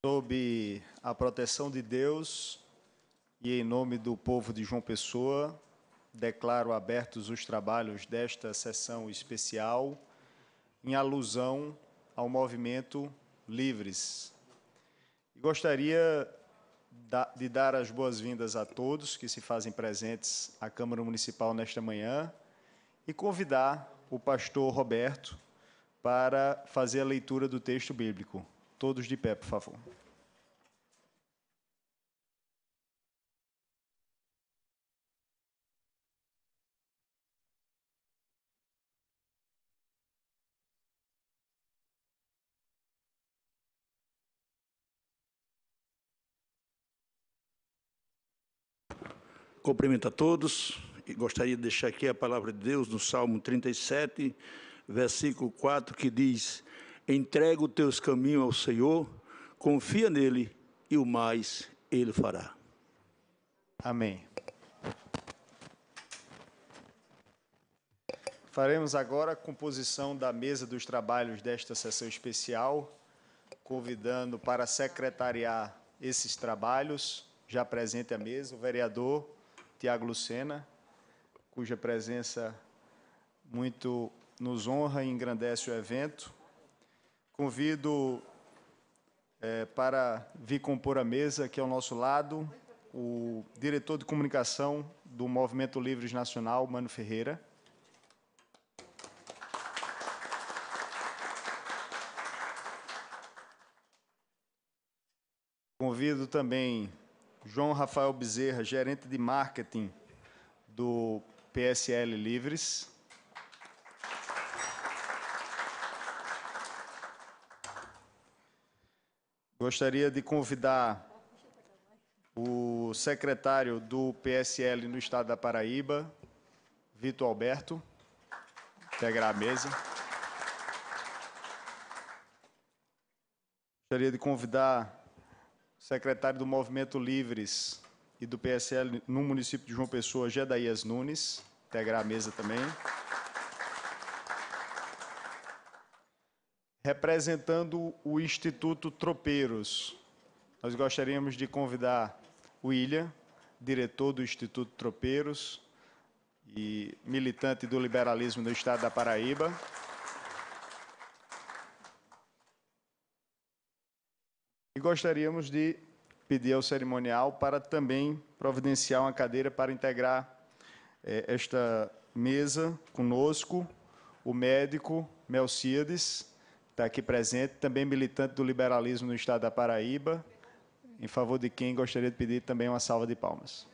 Sob a proteção de Deus e em nome do povo de João Pessoa, declaro abertos os trabalhos desta sessão especial em alusão ao movimento Livres. Gostaria de dar as boas-vindas a todos que se fazem presentes à Câmara Municipal nesta manhã e convidar o pastor Roberto para fazer a leitura do texto bíblico. Todos de pé, por favor. Cumprimento a todos e gostaria de deixar aqui a palavra de Deus no Salmo 37, versículo 4, que diz: entrega os teus caminhos ao Senhor, confia nele e o mais ele fará. Amém. Faremos agora a composição da mesa dos trabalhos desta sessão especial, convidando para secretariar esses trabalhos, já presente à mesa, o vereador Tiago Lucena, cuja presença muito nos honra e engrandece o evento. Convido para vir compor a mesa, aqui ao nosso lado, o diretor de comunicação do Movimento Livres Nacional, Mano Ferreira. Convido também João Rafael Bezerra, gerente de marketing do PSL Livres. Gostaria de convidar o secretário do PSL no estado da Paraíba, Vitor Alberto, integrar a mesa. Gostaria de convidar o secretário do Movimento Livres e do PSL no município de João Pessoa, Gedaías Nunes, integrar a mesa também. Representando o Instituto Tropeiros, nós gostaríamos de convidar o William, diretor do Instituto Tropeiros e militante do liberalismo no estado da Paraíba. E gostaríamos de pedir ao cerimonial para também providenciar uma cadeira para integrar esta mesa conosco, o médico Melcíades, está aqui presente, também militante do liberalismo no estado da Paraíba, em favor de quem gostaria de pedir também uma salva de palmas.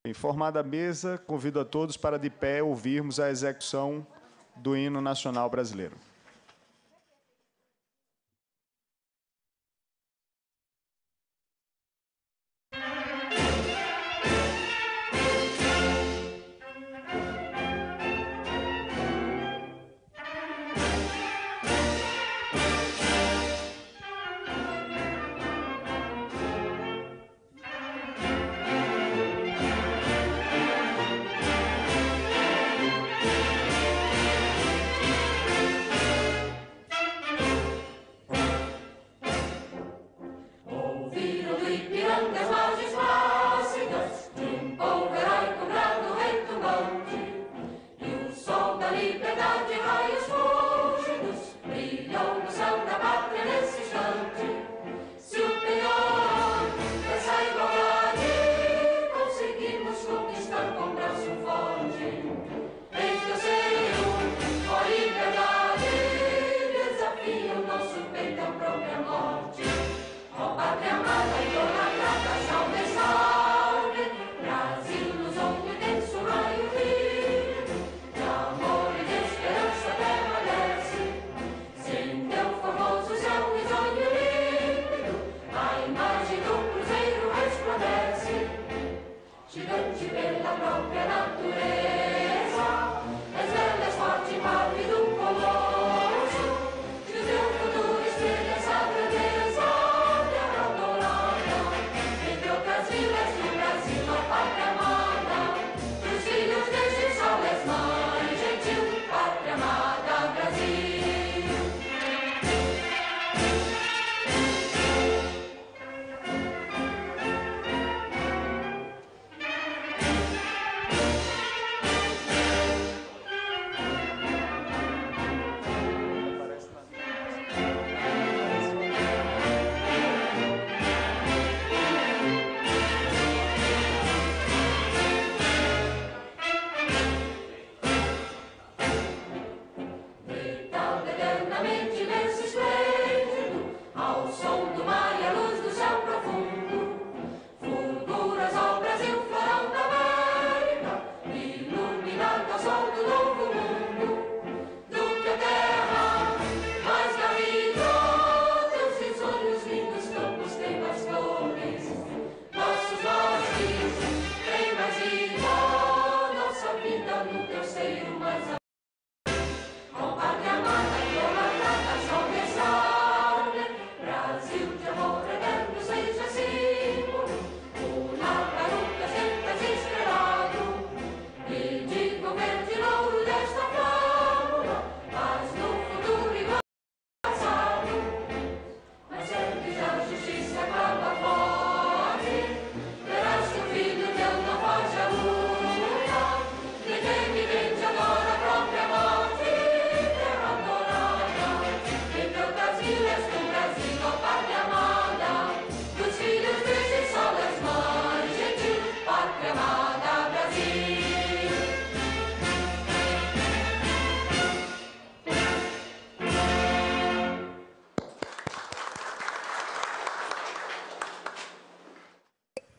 Informada a mesa, convido a todos para de pé ouvirmos a execução do hino nacional brasileiro.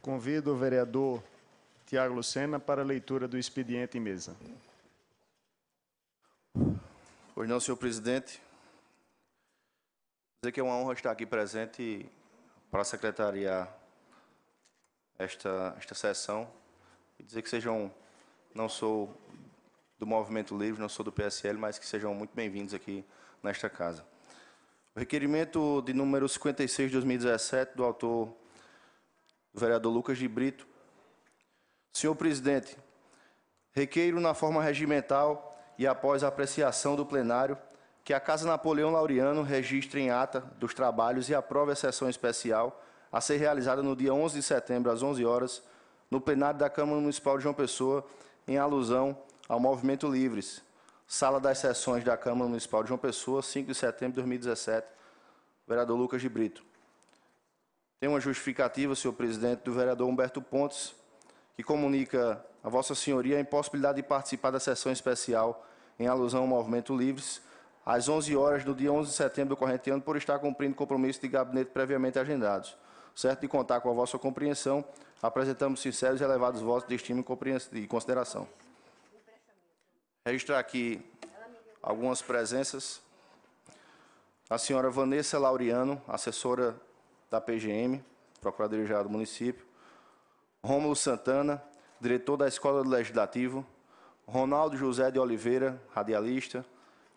Convido o vereador Tiago Lucena para a leitura do expediente em mesa. Pois não, senhor presidente. Dizer que é uma honra estar aqui presente para secretariar esta sessão e dizer que não sou do Movimento Livre, não sou do PSL, mas que sejam muito bem-vindos aqui nesta casa. O requerimento de número 56 de 2017, do autor do vereador Lucas de Brito. Senhor presidente, requeiro na forma regimental e após a apreciação do plenário que a Casa Napoleão Laureano registre em ata dos trabalhos e aprove a sessão especial a ser realizada no dia 11 de setembro, às 11 horas, no plenário da Câmara Municipal de João Pessoa, em alusão ao Movimento Livres, Sala das Sessões da Câmara Municipal de João Pessoa, 5 de setembro de 2017, vereador Lucas de Brito. Tem uma justificativa, senhor presidente, do vereador Humberto Pontes, que comunica a Vossa Senhoria a impossibilidade de participar da sessão especial em alusão ao Movimento Livres, às 11 horas do dia 11 de setembro do corrente ano, por estar cumprindo compromisso de gabinete previamente agendados. Certo de contar com a vossa compreensão, apresentamos sinceros e elevados votos de estima e consideração. Registrar aqui algumas presenças. A senhora Vanessa Laureano, assessora da PGM, Procuradoria-Geral do Município. Rômulo Santana, diretor da Escola do Legislativo. Ronaldo José de Oliveira, radialista.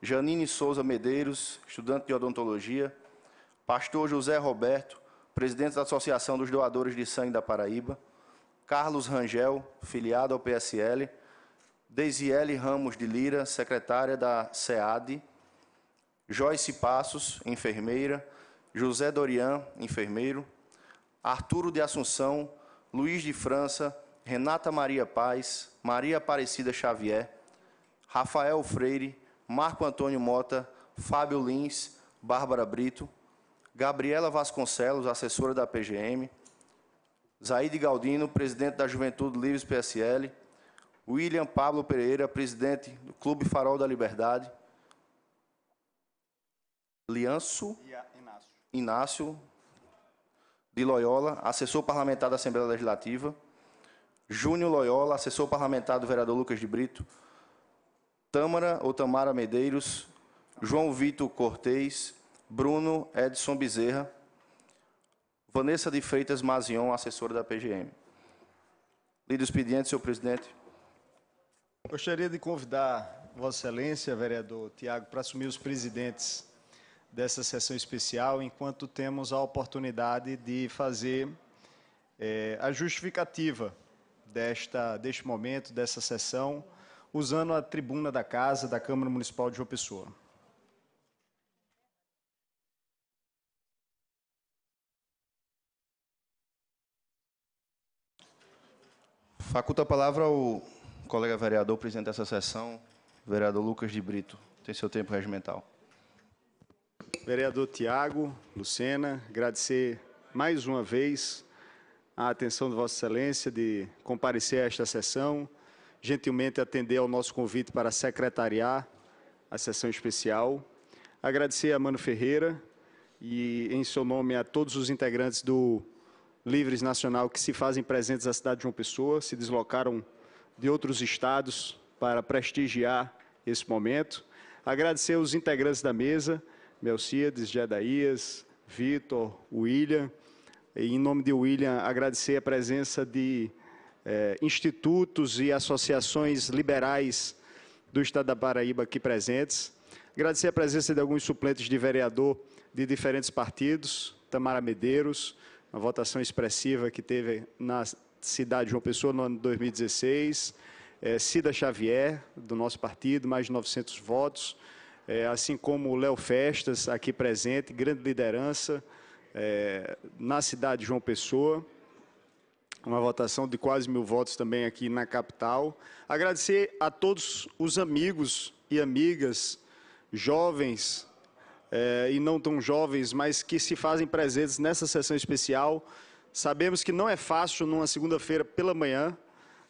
Janine Souza Medeiros, estudante de odontologia. Pastor José Roberto, presidente da Associação dos Doadores de Sangue da Paraíba. Carlos Rangel, filiado ao PSL. Deisiele Ramos de Lira, secretária da SEAD. Joyce Passos, enfermeira. José Dorian, enfermeiro. Arturo de Assunção, Luiz de França, Renata Maria Paz, Maria Aparecida Xavier, Rafael Freire, Marco Antônio Mota, Fábio Lins, Bárbara Brito, Gabriela Vasconcelos, assessora da PGM, Zaide Galdino, presidente da Juventude Livres PSL, William Pablo Pereira, presidente do Clube Farol da Liberdade, Lianço Inácio de Loyola, assessor parlamentar da Assembleia Legislativa, Júnior Loyola, assessor parlamentar do vereador Lucas de Brito, Tâmara ou Tamara Medeiros, João Vitor Cortez, Bruno Edson Bezerra, Vanessa de Freitas Mazion, assessora da PGM. Lido o expediente, senhor presidente. Gostaria de convidar Vossa Excelência, vereador Tiago, para assumir os presidentes dessa sessão especial, enquanto temos a oportunidade de fazer a justificativa deste momento, dessa sessão, usando a tribuna da Casa da Câmara Municipal de João Pessoa. Faculta a palavra ao colega vereador, presidente dessa sessão, vereador Lucas de Brito. Tem seu tempo regimental. Vereador Tiago, Lucena, agradecer mais uma vez a atenção de Vossa Excelência de comparecer a esta sessão, gentilmente atender ao nosso convite para secretariar a sessão especial. Agradecer a Mano Ferreira e, em seu nome, a todos os integrantes do Livres Nacional que se fazem presentes na cidade de João Pessoa, se deslocaram de outros estados para prestigiar esse momento. Agradecer aos integrantes da mesa, Melcíades, Gedaías, Vitor, William. E, em nome de William, agradecer a presença de institutos e associações liberais do estado da Paraíba aqui presentes. Agradecer a presença de alguns suplentes de vereador de diferentes partidos, Tamara Medeiros, uma votação expressiva que teve na cidade de João Pessoa no ano de 2016, Cida Xavier, do nosso partido, mais de 900 votos, assim como o Léo Festas, aqui presente, grande liderança na cidade de João Pessoa, uma votação de quase 1000 votos também aqui na capital. Agradecer a todos os amigos e amigas, jovens e não tão jovens, mas que se fazem presentes nessa sessão especial. Sabemos que não é fácil, numa segunda-feira pela manhã,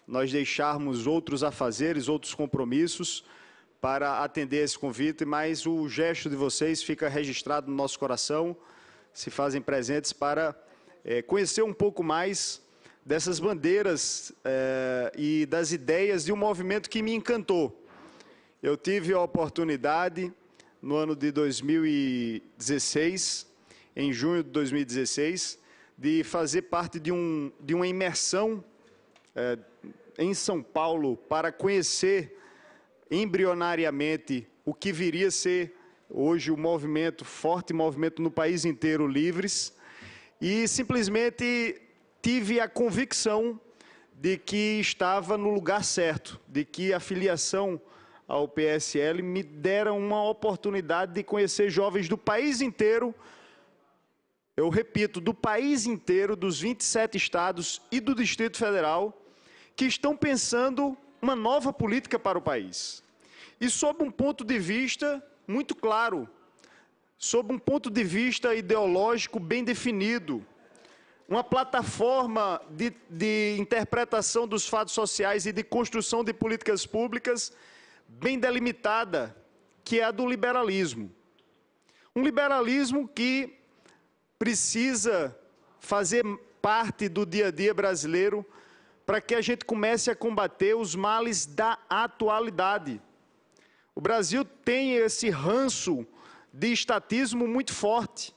nós deixarmos outros afazeres, outros compromissos para atender esse convite, mas o gesto de vocês fica registrado no nosso coração, se fazem presentes para conhecer um pouco mais dessas bandeiras e das ideias de um movimento que me encantou. Eu tive a oportunidade, no ano de 2016, em junho de 2016, de fazer parte de uma imersão em São Paulo para conhecer embrionariamente o que viria a ser hoje o movimento, forte movimento no país inteiro, Livres, e simplesmente tive a convicção de que estava no lugar certo, de que a filiação ao PSL me dera uma oportunidade de conhecer jovens do país inteiro, eu repito, do país inteiro, dos 27 estados e do Distrito Federal, que estão pensando uma nova política para o país. E sob um ponto de vista muito claro, sob um ponto de vista ideológico bem definido, uma plataforma de interpretação dos fatos sociais e de construção de políticas públicas bem delimitada, que é a do liberalismo. Um liberalismo que precisa fazer parte do dia a dia brasileiro para que a gente comece a combater os males da atualidade. O Brasil tem esse ranço de estatismo muito forte.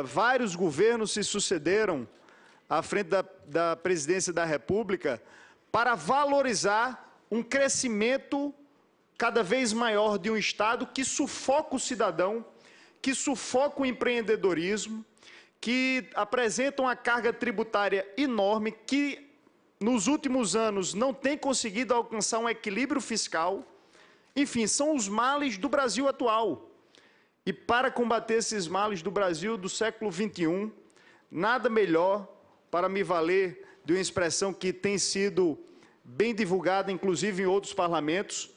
Vários governos se sucederam à frente da presidência da República para valorizar um crescimento cada vez maior de um Estado que sufoca o cidadão, que sufoca o empreendedorismo, que apresenta uma carga tributária enorme, que nos últimos anos não tem conseguido alcançar um equilíbrio fiscal. Enfim, são os males do Brasil atual. E para combater esses males do Brasil do século XXI, nada melhor, para me valer de uma expressão que tem sido bem divulgada, inclusive em outros parlamentos,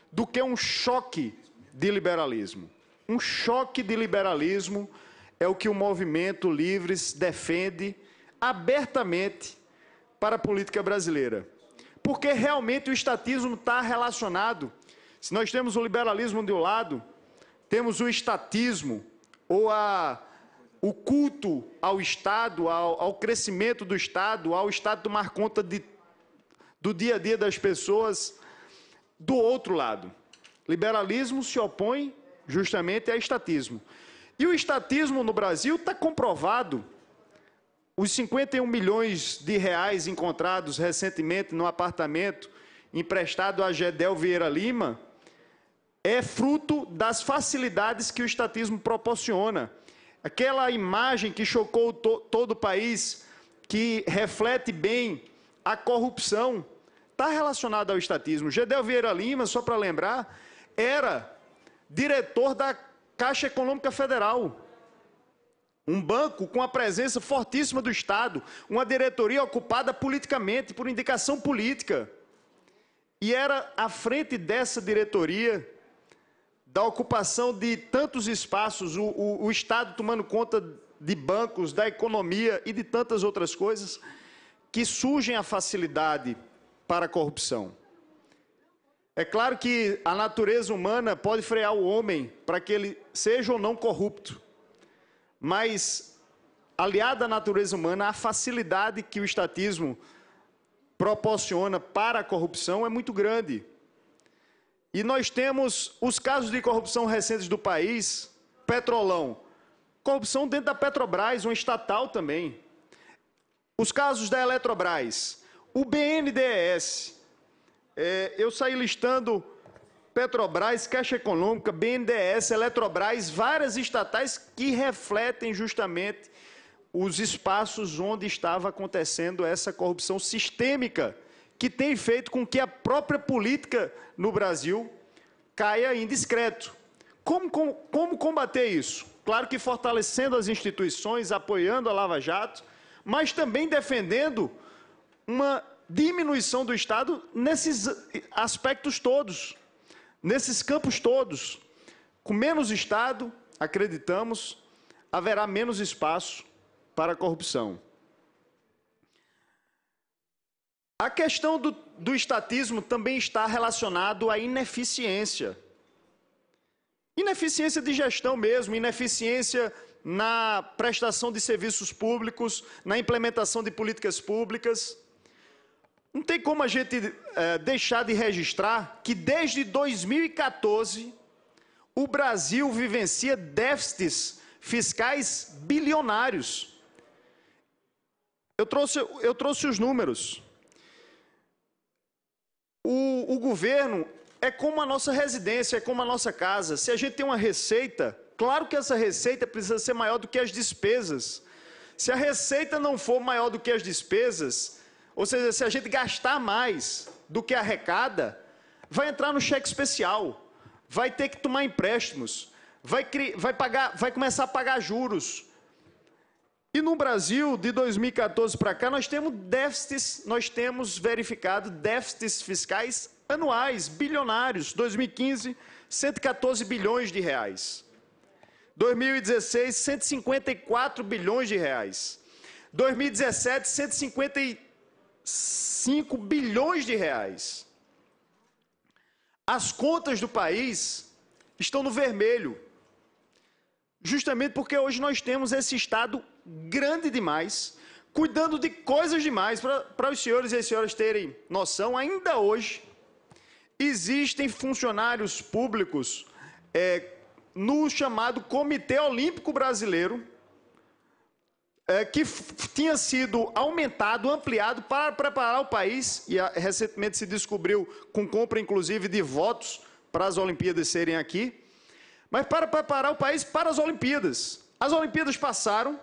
do que um choque de liberalismo. Um choque de liberalismo é o que o Movimento Livres defende abertamente para a política brasileira. Porque realmente o estatismo está relacionado. Se nós temos o liberalismo de um lado, temos o estatismo, ou o culto ao Estado, ao crescimento do Estado, ao Estado tomar conta do dia a dia das pessoas, do outro lado. Liberalismo se opõe justamente ao estatismo. E o estatismo no Brasil está comprovado. os 51 milhões de reais encontrados recentemente no apartamento emprestado a Gedel Vieira Lima é fruto das facilidades que o estatismo proporciona. Aquela imagem que chocou todo o país, que reflete bem a corrupção, está relacionada ao estatismo. Gedel Vieira Lima, só para lembrar, era diretor da Caixa Econômica Federal, um banco com a presença fortíssima do Estado, uma diretoria ocupada politicamente, por indicação política. E era à frente dessa diretoria, da ocupação de tantos espaços, o Estado tomando conta de bancos, da economia e de tantas outras coisas, que surgem a facilidade para a corrupção. É claro que a natureza humana pode frear o homem para que ele seja ou não corrupto, mas, aliada à natureza humana, a facilidade que o estatismo proporciona para a corrupção é muito grande. E nós temos os casos de corrupção recentes do país, Petrolão, corrupção dentro da Petrobras, uma estatal também. Os casos da Eletrobras, o BNDES, eu saí listando Petrobras, Caixa Econômica, BNDES, Eletrobras, várias estatais que refletem justamente os espaços onde estava acontecendo essa corrupção sistêmica, que tem feito com que a própria política no Brasil caia em descrédito. Como combater isso? Claro que fortalecendo as instituições, apoiando a Lava Jato, mas também defendendo uma diminuição do Estado nesses aspectos todos, nesses campos todos. Com menos Estado, acreditamos, haverá menos espaço para a corrupção. A questão do estatismo também está relacionado à ineficiência. Ineficiência de gestão mesmo, ineficiência na prestação de serviços públicos, na implementação de políticas públicas. Não tem como a gente deixar de registrar que desde 2014 o Brasil vivencia déficits fiscais bilionários. Eu trouxe os números. O governo é como a nossa residência, é como a nossa casa. Se a gente tem uma receita, claro que essa receita precisa ser maior do que as despesas. Se a receita não for maior do que as despesas, ou seja, se a gente gastar mais do que arrecada, vai entrar no cheque especial, vai ter que tomar empréstimos, vai começar a pagar juros. E no Brasil, de 2014 para cá, nós temos verificado déficits fiscais anuais, bilionários. 2015, 114 bilhões de reais. 2016, 154 bilhões de reais. 2017, 155 bilhões de reais. As contas do país estão no vermelho, justamente porque hoje nós temos esse Estado grande demais, cuidando de coisas demais. Para os senhores e as senhoras terem noção, ainda hoje existem funcionários públicos no chamado Comitê Olímpico Brasileiro, que tinha sido aumentado, ampliado para preparar o país, e recentemente se descobriu com compra inclusive de votos para as Olimpíadas serem aqui, mas para preparar o país para as Olimpíadas. As Olimpíadas passaram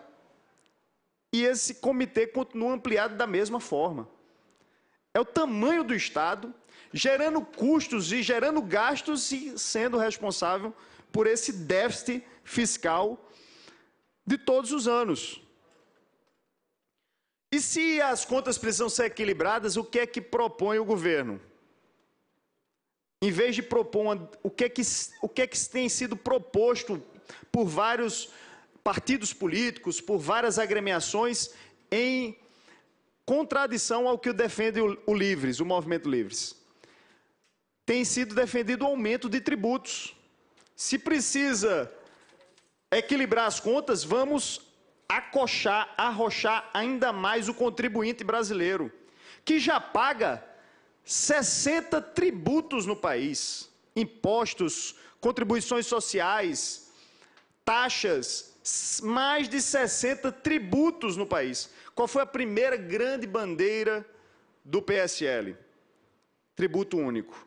e esse comitê continua ampliado da mesma forma. É o tamanho do Estado, gerando custos e gerando gastos e sendo responsável por esse déficit fiscal de todos os anos. E se as contas precisam ser equilibradas, o que é que propõe o governo? Em vez de propor o que é que tem sido proposto por vários partidos políticos, por várias agremiações, em contradição ao que defende o Livres, o Movimento Livres. Tem sido defendido o aumento de tributos. Se precisa equilibrar as contas, vamos arrochar ainda mais o contribuinte brasileiro, que já paga 60 tributos no país, impostos, contribuições sociais, taxas, mais de 60 tributos no país. Qual foi a primeira grande bandeira do PSL? Tributo único.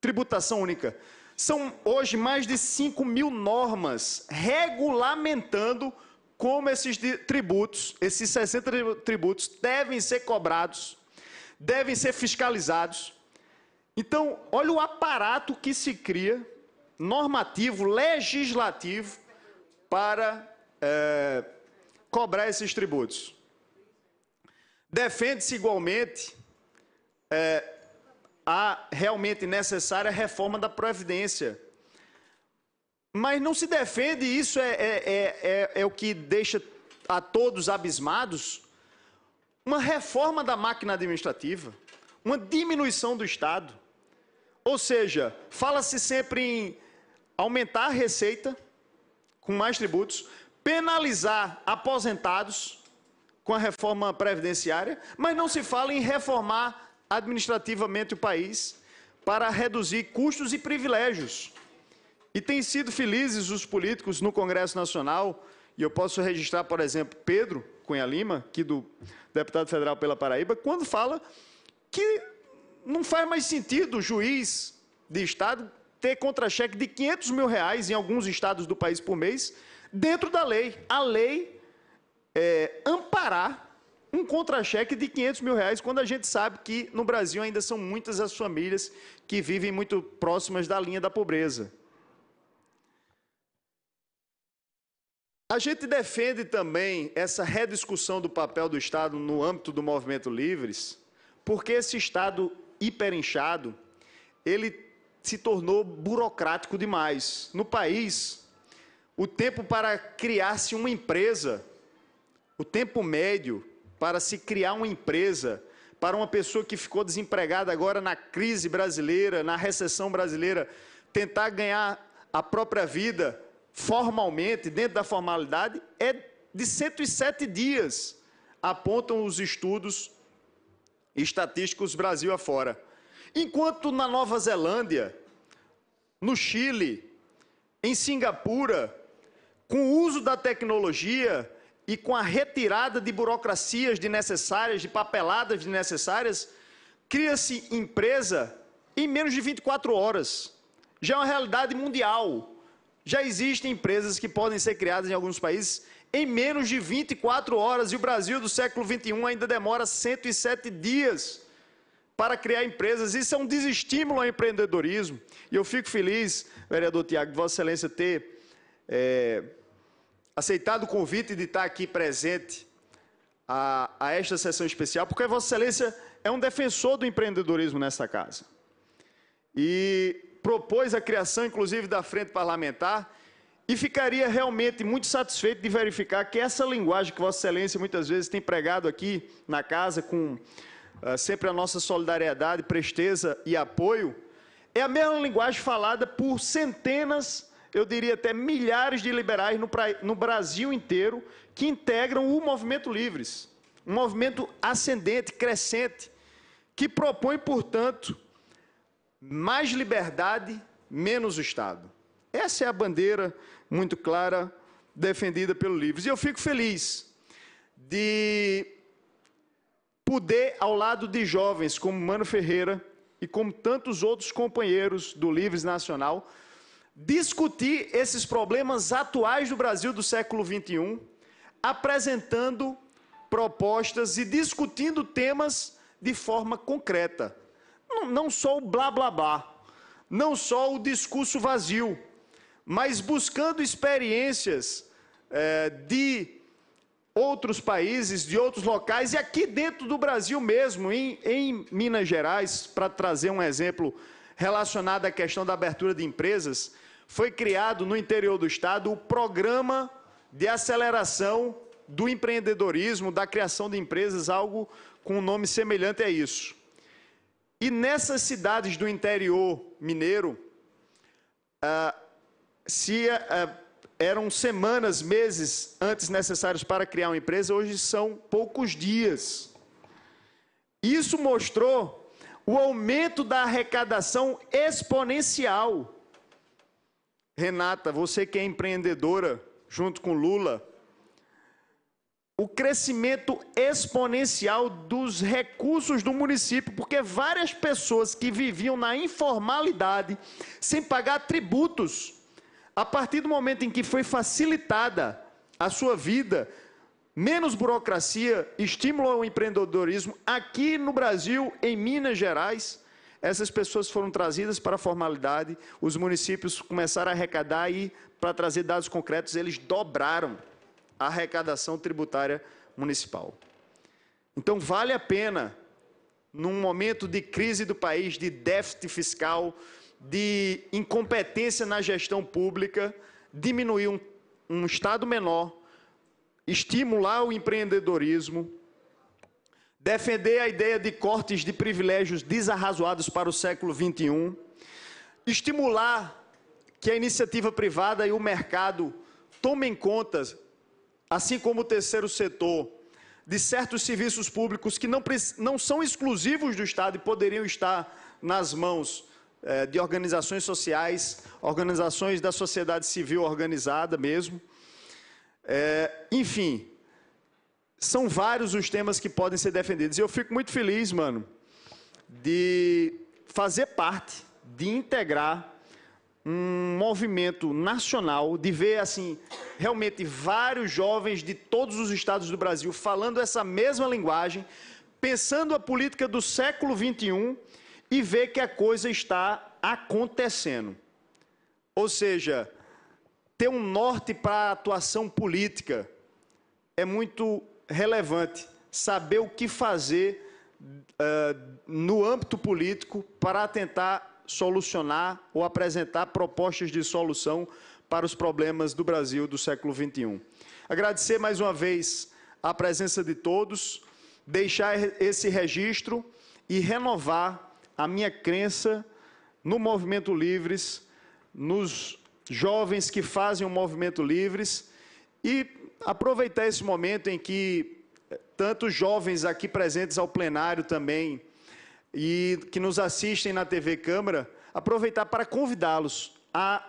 Tributação única. São hoje mais de 5 mil normas regulamentando como esses tributos, esses 60 tributos, devem ser cobrados, devem ser fiscalizados. Então, olha o aparato que se cria, normativo, legislativo, para cobrar esses tributos. Defende-se igualmente a realmente necessária reforma da Previdência. Mas não se defende, isso é o que deixa a todos abismados, uma reforma da máquina administrativa, uma diminuição do Estado. Ou seja, fala-se sempre em aumentar a receita, com mais tributos, penalizar aposentados com a reforma previdenciária, mas não se fala em reformar administrativamente o país para reduzir custos e privilégios. E têm sido felizes os políticos no Congresso Nacional, e eu posso registrar, por exemplo, Pedro Cunha Lima, aqui do deputado federal pela Paraíba, quando fala que não faz mais sentido o juiz de Estado ter contra-cheque de R$500 mil em alguns estados do país por mês, dentro da lei. A lei amparar um contra-cheque de R$500 mil, quando a gente sabe que no Brasil ainda são muitas as famílias que vivem muito próximas da linha da pobreza. A gente defende também essa rediscussão do papel do Estado no âmbito do Movimento Livres, porque esse Estado hiperinchado, ele se tornou burocrático demais. No país, o tempo para criar-se uma empresa, o tempo médio para se criar uma empresa, para uma pessoa que ficou desempregada agora na crise brasileira, na recessão brasileira, tentar ganhar a própria vida formalmente, dentro da formalidade, é de 107 dias, apontam os estudos estatísticos Brasil afora. Enquanto na Nova Zelândia, no Chile, em Singapura, com o uso da tecnologia e com a retirada de burocracias desnecessárias, de papeladas desnecessárias, cria-se empresa em menos de 24 horas. Já é uma realidade mundial. Já existem empresas que podem ser criadas em alguns países em menos de 24 horas, e o Brasil do século XXI ainda demora 107 dias para criar empresas. Isso é um desestímulo ao empreendedorismo. E eu fico feliz, vereador Tiago, de Vossa Excelência ter aceitado o convite de estar aqui presente a esta sessão especial, porque Vossa Excelência é um defensor do empreendedorismo nessa casa. E propôs a criação, inclusive, da Frente Parlamentar, e ficaria realmente muito satisfeito de verificar que essa linguagem que Vossa Excelência muitas vezes tem pregado aqui na casa, com sempre a nossa solidariedade, presteza e apoio, é a mesma linguagem falada por centenas, eu diria até milhares de liberais no Brasil inteiro, que integram o Movimento Livres, um movimento ascendente, crescente, que propõe, portanto, mais liberdade, menos Estado. Essa é a bandeira muito clara defendida pelo Livres. E eu fico feliz de poder, ao lado de jovens como Mano Ferreira e como tantos outros companheiros do Livres Nacional, discutir esses problemas atuais do Brasil do século XXI, apresentando propostas e discutindo temas de forma concreta. Não só o blá blá blá, não só o discurso vazio, mas buscando experiências de outros países, de outros locais, e aqui dentro do Brasil mesmo, em Minas Gerais, para trazer um exemplo relacionado à questão da abertura de empresas, foi criado no interior do Estado o Programa de Aceleração do Empreendedorismo, da criação de empresas, algo com um nome semelhante a isso. E nessas cidades do interior mineiro, eram semanas, meses antes necessários para criar uma empresa, hoje são poucos dias. Isso mostrou o aumento da arrecadação exponencial. Renata, você que é empreendedora junto com Lula, o crescimento exponencial dos recursos do município, porque várias pessoas que viviam na informalidade, sem pagar tributos, a partir do momento em que foi facilitada a sua vida, menos burocracia, estímulo ao empreendedorismo, aqui no Brasil, em Minas Gerais, essas pessoas foram trazidas para a formalidade, os municípios começaram a arrecadar e, para trazer dados concretos, eles dobraram a arrecadação tributária municipal. Então, vale a pena, num momento de crise do país, de déficit fiscal, de incompetência na gestão pública, diminuir um Estado menor, estimular o empreendedorismo, defender a ideia de cortes de privilégios desarrazoados para o século XXI, estimular que a iniciativa privada e o mercado tomem conta, assim como o terceiro setor, de certos serviços públicos que não são exclusivos do Estado e poderiam estar nas mãos de organizações sociais, organizações da sociedade civil organizada mesmo. Enfim, são vários os temas que podem ser defendidos. E eu fico muito feliz, mano, de fazer parte, de integrar um movimento nacional, de ver, assim, realmente vários jovens de todos os estados do Brasil falando essa mesma linguagem, pensando a política do século XXI e ver que a coisa está acontecendo. Ou seja, ter um norte para a atuação política é muito relevante. Saber o que fazer no âmbito político para tentar solucionar ou apresentar propostas de solução para os problemas do Brasil do século XXI. Agradecer mais uma vez a presença de todos, deixar esse registro e renovar a minha crença no Movimento Livres, nos jovens que fazem o Movimento Livres e aproveitar esse momento em que tantos jovens aqui presentes ao plenário também e que nos assistem na TV Câmara, aproveitar para convidá-los a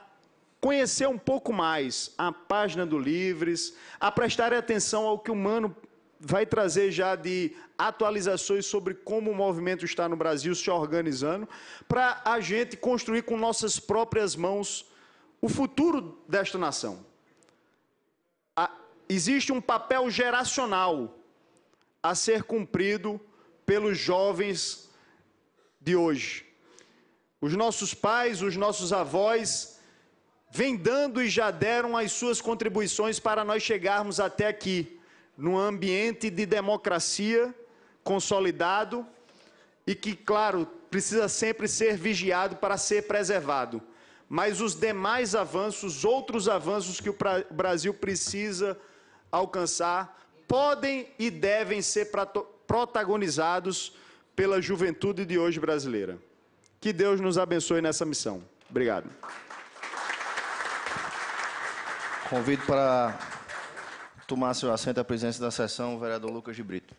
conhecer um pouco mais a página do Livres, a prestar atenção ao que o Mano vai trazer já de atualizações sobre como o movimento está no Brasil se organizando, para a gente construir com nossas próprias mãos o futuro desta nação. Existe um papel geracional a ser cumprido pelos jovens de hoje. Os nossos pais, os nossos avós, vêm dando e já deram as suas contribuições para nós chegarmos até aqui, num ambiente de democracia consolidado e que, claro, precisa sempre ser vigiado para ser preservado. Mas os demais avanços, outros avanços que o Brasil precisa alcançar, podem e devem ser protagonizados pela juventude de hoje brasileira. Que Deus nos abençoe nessa missão. Obrigado. Convido para tomar seu assento a presidência da sessão o vereador Lucas de Brito.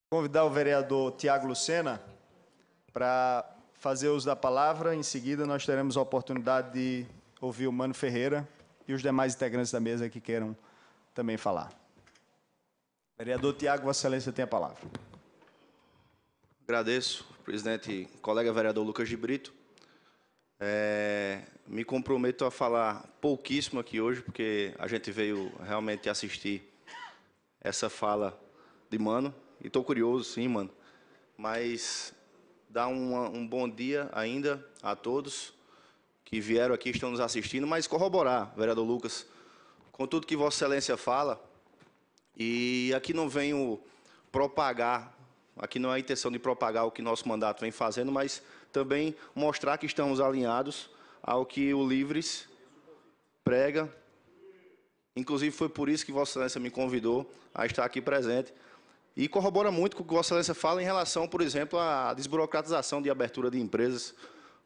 Convidar o vereador Tiago Lucena para fazer uso da palavra. Em seguida, nós teremos a oportunidade de ouvir o Mano Ferreira e os demais integrantes da mesa que queiram também falar. Vereador Tiago, Vossa Excelência tem a palavra. Agradeço, presidente, colega vereador Lucas de Brito. Me comprometo a falar pouquíssimo aqui hoje, porque a gente veio realmente assistir essa fala de Mano. E estou curioso, sim, Mano. Mas dar um bom dia ainda a todos que vieram aqui, estão nos assistindo, mas corroborar, vereador Lucas, com tudo que Vossa Excelência fala. E aqui não venho propagar, aqui não é a intenção de propagar o que nosso mandato vem fazendo, mas também mostrar que estamos alinhados ao que o Livres prega. Inclusive, foi por isso que Vossa Excelência me convidou a estar aqui presente. E corrobora muito com o que Vossa Excelência fala em relação, por exemplo, à desburocratização de abertura de empresas,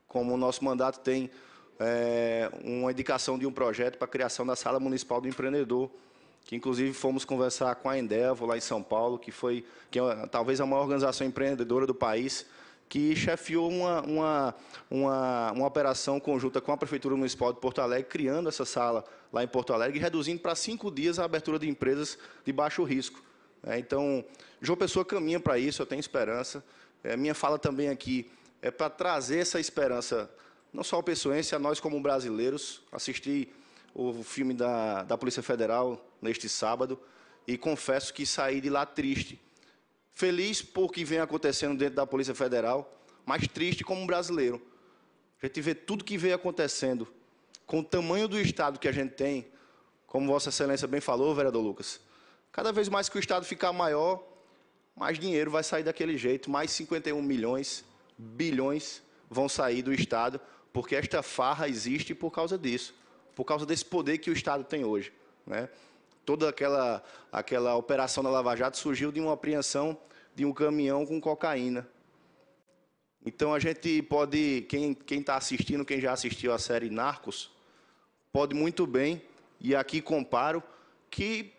como o nosso mandato tem uma indicação de um projeto para a criação da Sala Municipal do Empreendedor, que inclusive fomos conversar com a Endeavor, lá em São Paulo, que é talvez a maior organização empreendedora do país, que chefiou uma operação conjunta com a Prefeitura Municipal de Porto Alegre, criando essa sala lá em Porto Alegre e reduzindo para 5 dias a abertura de empresas de baixo risco. Então, João Pessoa caminha para isso, eu tenho esperança. Minha fala também aqui é para trazer essa esperança, não só ao pessoense, a nós como brasileiros. Assisti o filme da Polícia Federal neste sábado e confesso que saí de lá triste. Feliz por o que vem acontecendo dentro da Polícia Federal, mas triste como brasileiro. A gente vê tudo que vem acontecendo, com o tamanho do Estado que a gente tem, como Vossa Excelência bem falou, vereador Lucas. Cada vez mais que o Estado ficar maior, mais dinheiro vai sair daquele jeito, mais 51 milhões, bilhões vão sair do Estado, porque esta farra existe por causa disso, por causa desse poder que o Estado tem hoje, né? Toda aquela operação da Lava Jato surgiu de uma apreensão de um caminhão com cocaína. Então, a gente pode, quem está assistindo, quem já assistiu a série Narcos, pode muito bem, e aqui comparo, que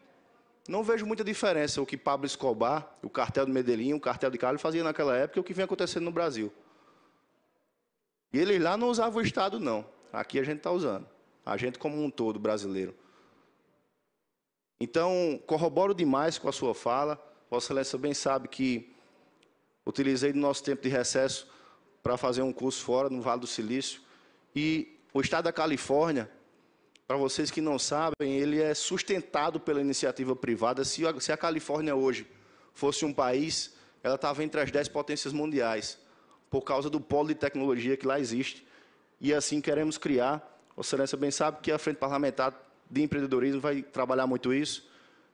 não vejo muita diferença o que Pablo Escobar, o cartel de Medellín, o cartel de Cali fazia naquela época e o que vem acontecendo no Brasil. E eles lá não usavam o Estado, não. Aqui a gente está usando. A gente como um todo, brasileiro. Então, corroboro demais com a sua fala. Vossa Excelência bem sabe que utilizei do nosso tempo de recesso para fazer um curso fora, no Vale do Silício. E o Estado da Califórnia, para vocês que não sabem, ele é sustentado pela iniciativa privada. Se a Califórnia hoje fosse um país, ela estava entre as 10 potências mundiais, por causa do polo de tecnologia que lá existe. E assim queremos criar. Vossa Excelência bem sabe que a Frente Parlamentar de Empreendedorismo vai trabalhar muito isso,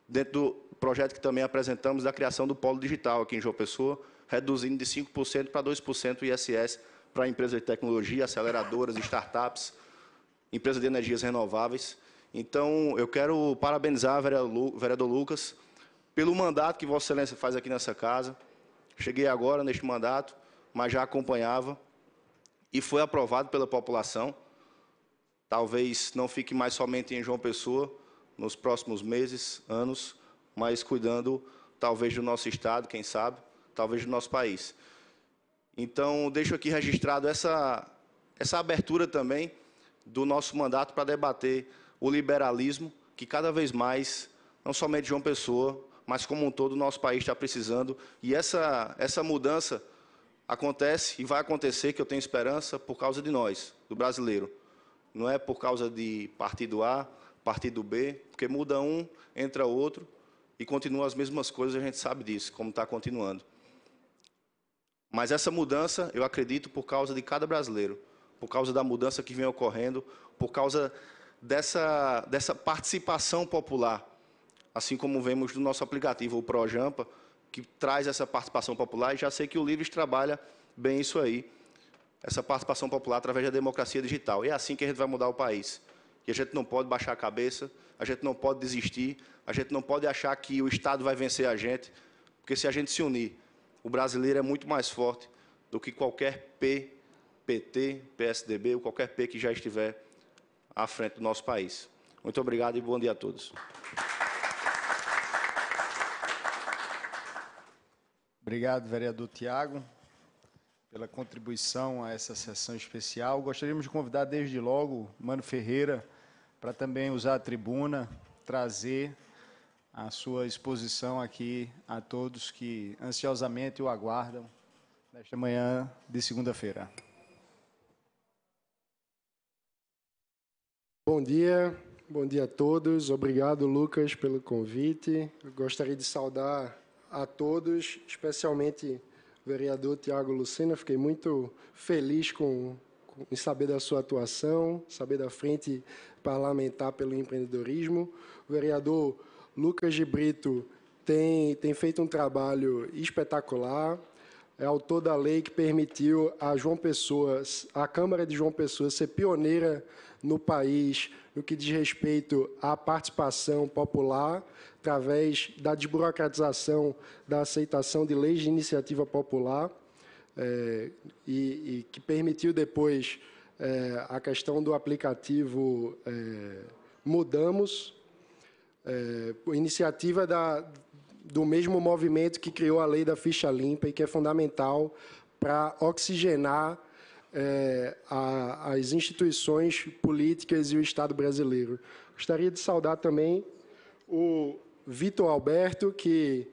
dentro do projeto que também apresentamos da criação do polo digital aqui em João Pessoa, reduzindo de 5% para 2% o ISS para empresas de tecnologia, aceleradoras, startups, empresas de energias renováveis. Então, eu quero parabenizar o vereador Lucas pelo mandato que Vossa Excelência faz aqui nessa casa. Cheguei agora neste mandato, mas já acompanhava e foi aprovado pela população. Talvez não fique mais somente em João Pessoa nos próximos meses, anos, mas cuidando talvez do nosso Estado, quem sabe, talvez do nosso país. Então, deixo aqui registrado essa abertura também do nosso mandato para debater o liberalismo, que cada vez mais, não somente João Pessoa, mas como um todo o nosso país está precisando. E essa mudança acontece e vai acontecer, que eu tenho esperança, por causa de nós, do brasileiro. Não é por causa de partido A, partido B, porque muda um, entra outro e continuam as mesmas coisas, a gente sabe disso, como está continuando. Mas essa mudança, eu acredito, por causa de cada brasileiro, por causa da mudança que vem ocorrendo, por causa dessa participação popular, assim como vemos no nosso aplicativo, o ProJampa, que traz essa participação popular, e já sei que o Livres trabalha bem isso aí, essa participação popular através da democracia digital. E é assim que a gente vai mudar o país. E a gente não pode baixar a cabeça, a gente não pode desistir, a gente não pode achar que o Estado vai vencer a gente, porque se a gente se unir, o brasileiro é muito mais forte do que qualquer P, PT, PSDB ou qualquer P que já estiver à frente do nosso país. Muito obrigado e bom dia a todos. Obrigado, vereador Tiago, pela contribuição a essa sessão especial. Gostaríamos de convidar desde logo o Mano Ferreira para também usar a tribuna, trazer a sua exposição aqui a todos que ansiosamente o aguardam nesta manhã de segunda-feira. Bom dia a todos. Obrigado, Lucas, pelo convite. Eu gostaria de saudar a todos, especialmente o vereador Tiago Lucena. Fiquei muito feliz em saber da sua atuação, saber da Frente Parlamentar pelo Empreendedorismo. O vereador Lucas de Brito tem feito um trabalho espetacular. É autor da lei que permitiu a Câmara de João Pessoa ser pioneira no país no que diz respeito à participação popular, através da desburocratização da aceitação de leis de iniciativa popular, e que permitiu depois a questão do aplicativo Mudamos. iniciativa do mesmo movimento que criou a lei da ficha limpa e que é fundamental para oxigenar as instituições políticas e o Estado brasileiro. Gostaria de saudar também o Vitor Alberto, que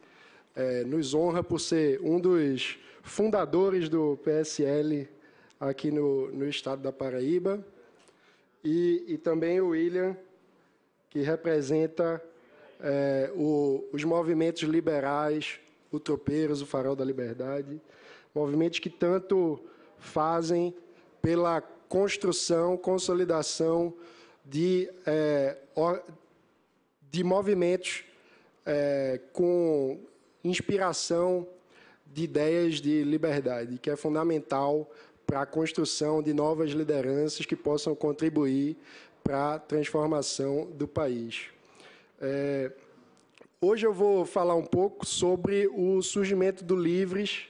nos honra por ser um dos fundadores do PSL aqui no Estado da Paraíba, e também o William, que representa os movimentos liberais, o Tropeiros, o Farol da Liberdade, movimentos que tanto fazem pela construção, consolidação de movimentos com inspiração de ideias de liberdade, que é fundamental para a construção de novas lideranças que possam contribuir para a transformação do país. Hoje eu vou falar um pouco sobre o surgimento do Livres,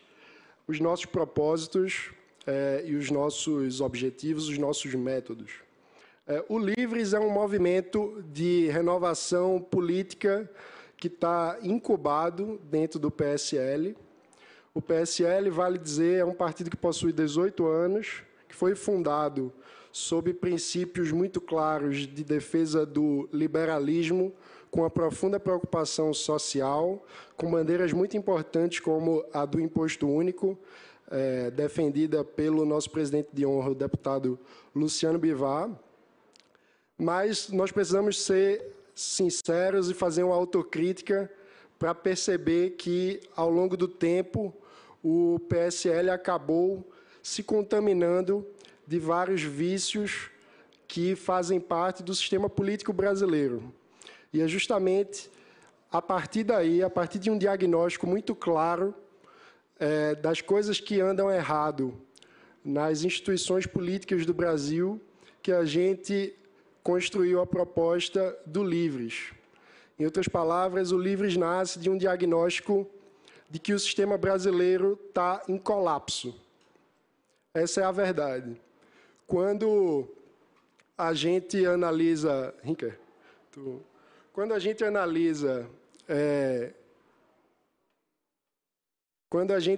os nossos propósitos e os nossos objetivos, os nossos métodos. O Livres é um movimento de renovação política que está incubado dentro do PSL. O PSL, vale dizer, é um partido que possui 18 anos, que foi fundado sob princípios muito claros de defesa do liberalismo, com a profunda preocupação social, com bandeiras muito importantes como a do imposto único, defendida pelo nosso presidente de honra, o deputado Luciano Bivar. Mas nós precisamos ser sinceros e fazer uma autocrítica para perceber que, ao longo do tempo, o PSL acabou se contaminando de vários vícios que fazem parte do sistema político brasileiro. E é justamente a partir daí, a partir de um diagnóstico muito claro das coisas que andam errado nas instituições políticas do Brasil, que a gente construiu a proposta do Livres. Em outras palavras, o Livres nasce de um diagnóstico de que o sistema brasileiro está em colapso. Essa é a verdade. Quando a gente analisa... Rinker, quando a gente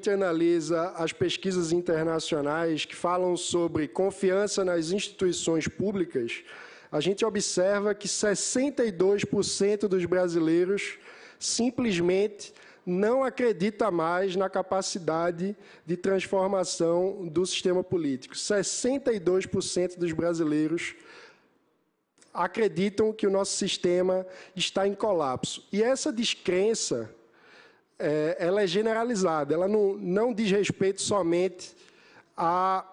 analisa as pesquisas internacionais que falam sobre confiança nas instituições públicas, a gente observa que 62% dos brasileiros simplesmente não acredita mais na capacidade de transformação do sistema político. 62% dos brasileiros acreditam que o nosso sistema está em colapso. E essa descrença, ela é generalizada, ela não diz respeito somente a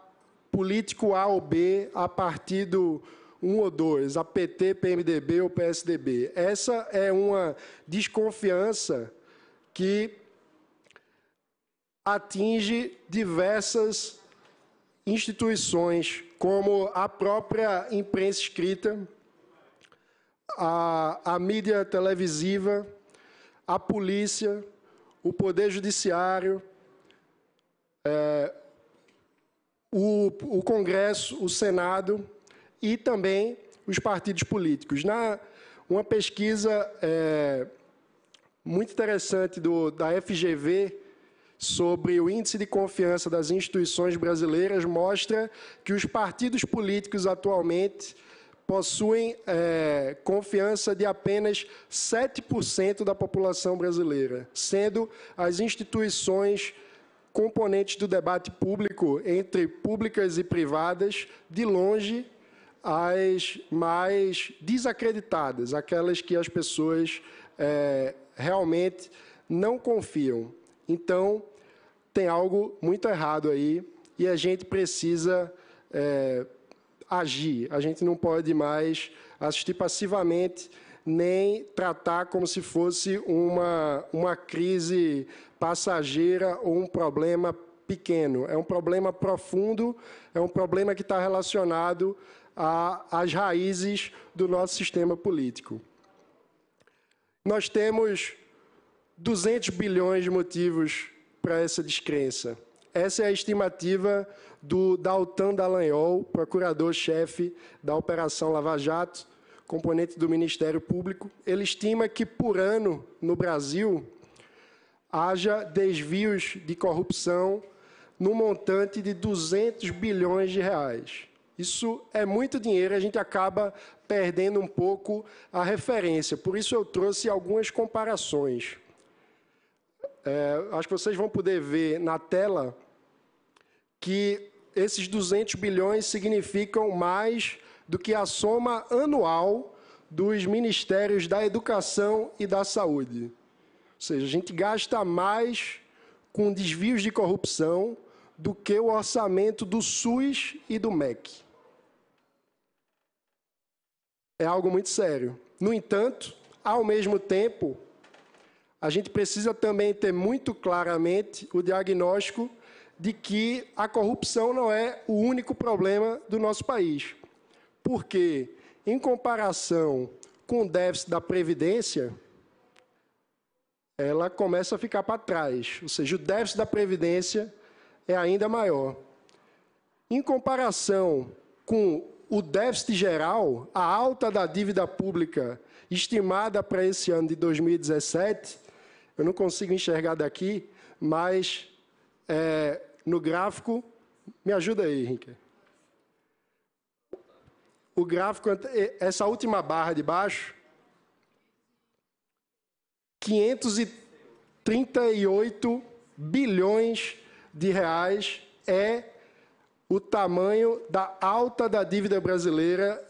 político A ou B, a partido 1 ou 2, a PT, PMDB ou PSDB. Essa é uma desconfiança que atinge diversas instituições, como a própria imprensa escrita, a mídia televisiva, a polícia, o Poder Judiciário, o Congresso, o Senado e também os partidos políticos. Uma pesquisa muito interessante da FGV sobre o índice de confiança das instituições brasileiras mostra que os partidos políticos atualmente possuem confiança de apenas 7% da população brasileira, sendo as instituições componentes do debate público, entre públicas e privadas, de longe as mais desacreditadas, aquelas que as pessoas realmente não confiam. Então, tem algo muito errado aí e a gente precisa agir. A gente não pode mais assistir passivamente, nem tratar como se fosse uma crise passageira ou um problema pequeno. É um problema profundo, é um problema que está relacionado às raízes do nosso sistema político. Nós temos 200 bilhões de motivos para essa descrença. Essa é a estimativa do Daltan Dallagnol, procurador-chefe da Operação Lava Jato, componente do Ministério Público, ele estima que, por ano, no Brasil, haja desvios de corrupção no montante de 200 bilhões de reais. Isso é muito dinheiro, a gente acaba perdendo um pouco a referência. Por isso eu trouxe algumas comparações. Acho que vocês vão poder ver na tela que esses 200 bilhões significam mais do que a soma anual dos Ministérios da Educação e da Saúde. Ou seja, a gente gasta mais com desvios de corrupção do que o orçamento do SUS e do MEC. É algo muito sério. No entanto, ao mesmo tempo, a gente precisa também ter muito claramente o diagnóstico de que a corrupção não é o único problema do nosso país. Porque, em comparação com o déficit da Previdência, ela começa a ficar para trás. Ou seja, o déficit da Previdência é ainda maior. Em comparação com o déficit geral, a alta da dívida pública estimada para esse ano de 2017, eu não consigo enxergar daqui, mas no gráfico, me ajuda aí, Henrique. O gráfico, essa última barra de baixo, 538 bilhões de reais é o tamanho da alta da dívida brasileira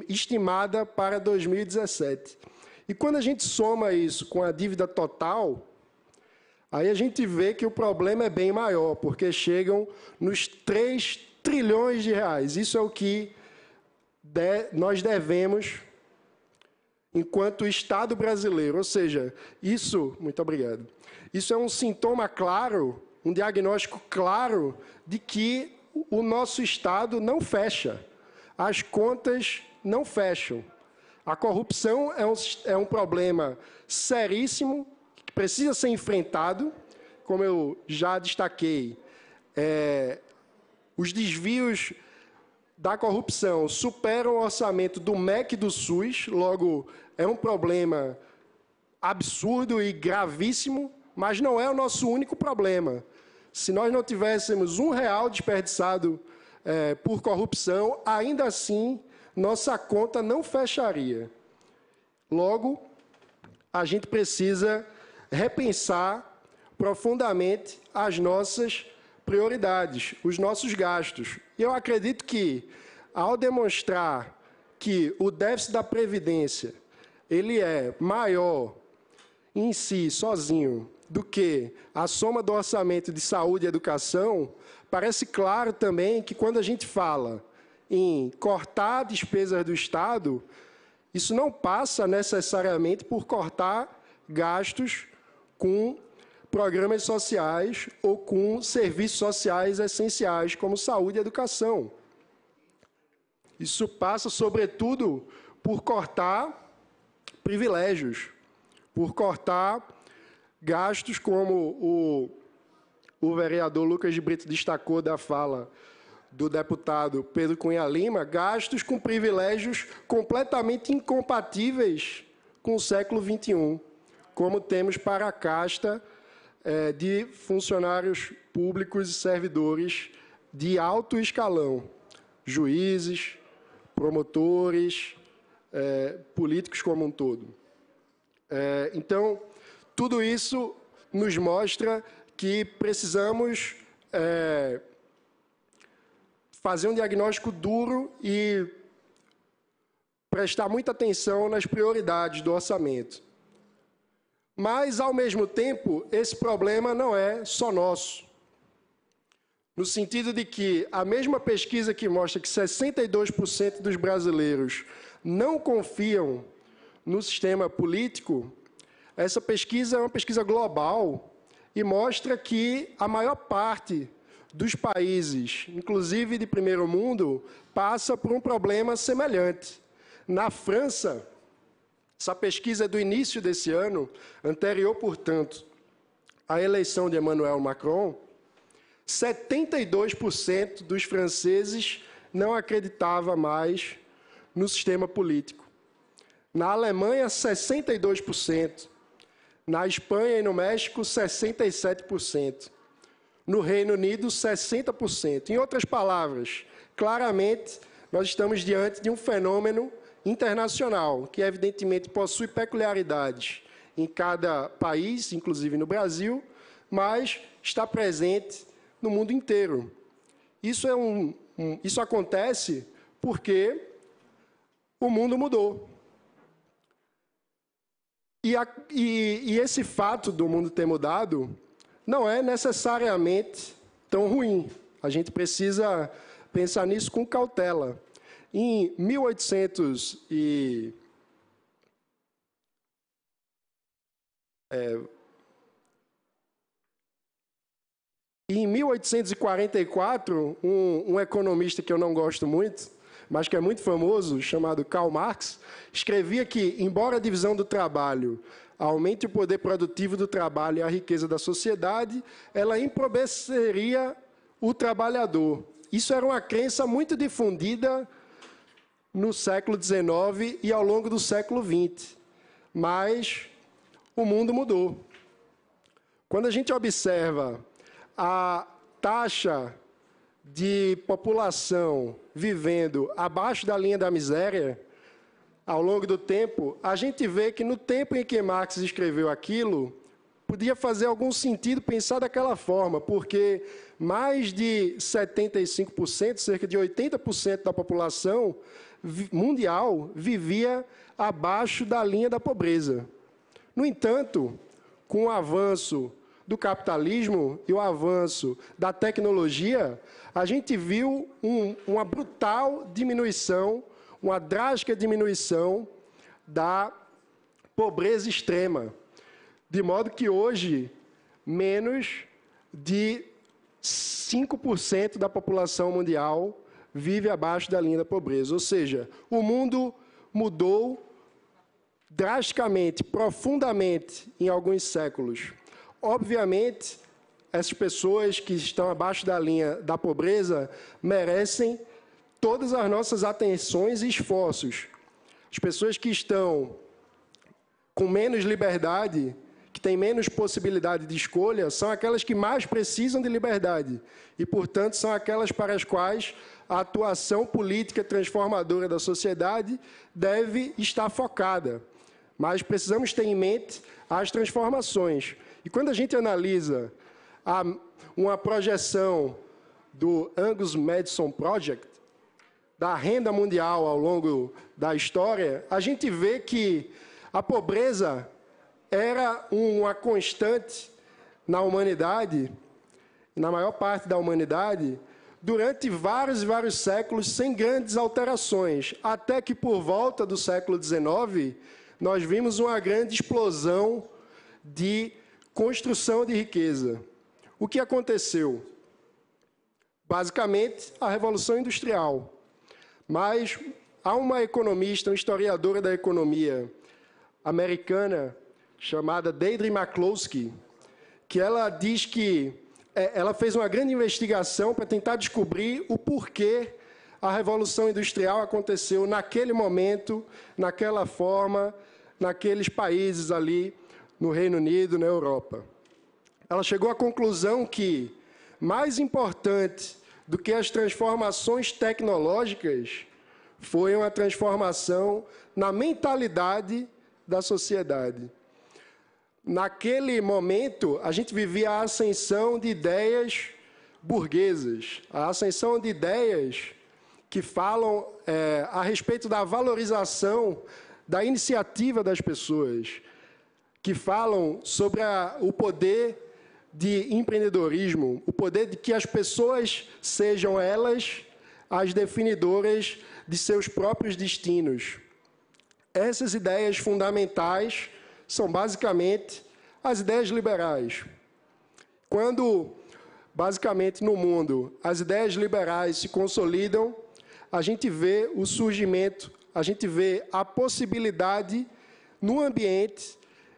estimada para 2017. E quando a gente soma isso com a dívida total, aí a gente vê que o problema é bem maior, porque chegam nos 3 trilhões de reais. Isso é o que nós devemos enquanto Estado brasileiro. Ou seja, isso, muito obrigado, isso é um sintoma claro, um diagnóstico claro de que o nosso Estado não fecha, as contas não fecham. A corrupção é um problema seríssimo, que precisa ser enfrentado, como eu já destaquei. Os desvios da corrupção superam o orçamento do MEC e do SUS, logo é um problema absurdo e gravíssimo, mas não é o nosso único problema. Se nós não tivéssemos R$1 desperdiçado por corrupção, ainda assim, nossa conta não fecharia. Logo, a gente precisa repensar profundamente as nossas prioridades, os nossos gastos. E eu acredito que, ao demonstrar que o déficit da Previdência ele é maior em si, sozinho, do que a soma do orçamento de saúde e educação, parece claro também que quando a gente fala em cortar despesas do Estado, isso não passa necessariamente por cortar gastos com programas sociais ou com serviços sociais essenciais, como saúde e educação. Isso passa, sobretudo, por cortar privilégios, por cortar gastos, como o vereador Lucas de Brito destacou da fala do deputado Pedro Cunha Lima, gastos com privilégios completamente incompatíveis com o século XXI, como temos para a casta de funcionários públicos e servidores de alto escalão, juízes, promotores, políticos como um todo. Então, tudo isso nos mostra que precisamos fazer um diagnóstico duro e prestar muita atenção nas prioridades do orçamento. Mas, ao mesmo tempo, esse problema não é só nosso. No sentido de que a mesma pesquisa que mostra que 62% dos brasileiros não confiam no sistema político, essa pesquisa é uma pesquisa global e mostra que a maior parte dos países, inclusive de primeiro mundo, passa por um problema semelhante. Na França, essa pesquisa é do início desse ano, anterior, portanto, à eleição de Emmanuel Macron, 72% dos franceses não acreditava mais no sistema político. Na Alemanha, 62%. Na Espanha e no México, 67%. No Reino Unido, 60%. Em outras palavras, claramente, nós estamos diante de um fenômeno internacional, que evidentemente possui peculiaridades em cada país, inclusive no Brasil, mas está presente no mundo inteiro. Isso acontece porque o mundo mudou. E esse fato do mundo ter mudado não é necessariamente tão ruim. A gente precisa pensar nisso com cautela. Em 1844, um economista que eu não gosto muito, mas que é muito famoso, chamado Karl Marx, escrevia que, embora a divisão do trabalho aumente o poder produtivo do trabalho e a riqueza da sociedade, ela empobreceria o trabalhador. Isso era uma crença muito difundida no século XIX e ao longo do século XX. Mas o mundo mudou. Quando a gente observa a taxa de população vivendo abaixo da linha da miséria, ao longo do tempo, a gente vê que no tempo em que Marx escreveu aquilo, podia fazer algum sentido pensar daquela forma, porque mais de 75%, cerca de 80% da população mundial vivia abaixo da linha da pobreza. No entanto, com o avanço do capitalismo e o avanço da tecnologia, a gente viu uma brutal diminuição, uma drástica diminuição da pobreza extrema. De modo que hoje, menos de 5% da população mundial vive abaixo da linha da pobreza. Ou seja, o mundo mudou drasticamente, profundamente, em alguns séculos. Obviamente, essas pessoas que estão abaixo da linha da pobreza merecem todas as nossas atenções e esforços. As pessoas que estão com menos liberdade, que têm menos possibilidade de escolha, são aquelas que mais precisam de liberdade e, portanto, são aquelas para as quais a atuação política transformadora da sociedade deve estar focada. Mas precisamos ter em mente as transformações. E quando a gente analisa uma projeção do Angus Madison Project, da renda mundial ao longo da história, a gente vê que a pobreza era uma constante na humanidade, na maior parte da humanidade, durante vários e vários séculos, sem grandes alterações, até que, por volta do século XIX, nós vimos uma grande explosão de construção de riqueza. O que aconteceu? Basicamente, a Revolução Industrial. Mas há uma economista, uma historiadora da economia americana, chamada Deirdre McCloskey, que ela diz que ela fez uma grande investigação para tentar descobrir o porquê a Revolução Industrial aconteceu naquele momento, naquela forma, naqueles países ali no Reino Unido, na Europa. Ela chegou à conclusão que, mais importante do que as transformações tecnológicas, foi uma transformação na mentalidade da sociedade. Naquele momento, a gente vivia a ascensão de ideias burguesas, a ascensão de ideias que falam a respeito da valorização da iniciativa das pessoas, que falam sobre o poder de empreendedorismo, o poder de que as pessoas sejam elas as definidoras de seus próprios destinos. Essas ideias fundamentais são basicamente as ideias liberais. Quando, basicamente, no mundo, as ideias liberais se consolidam, a gente vê o surgimento, a gente vê a possibilidade no ambiente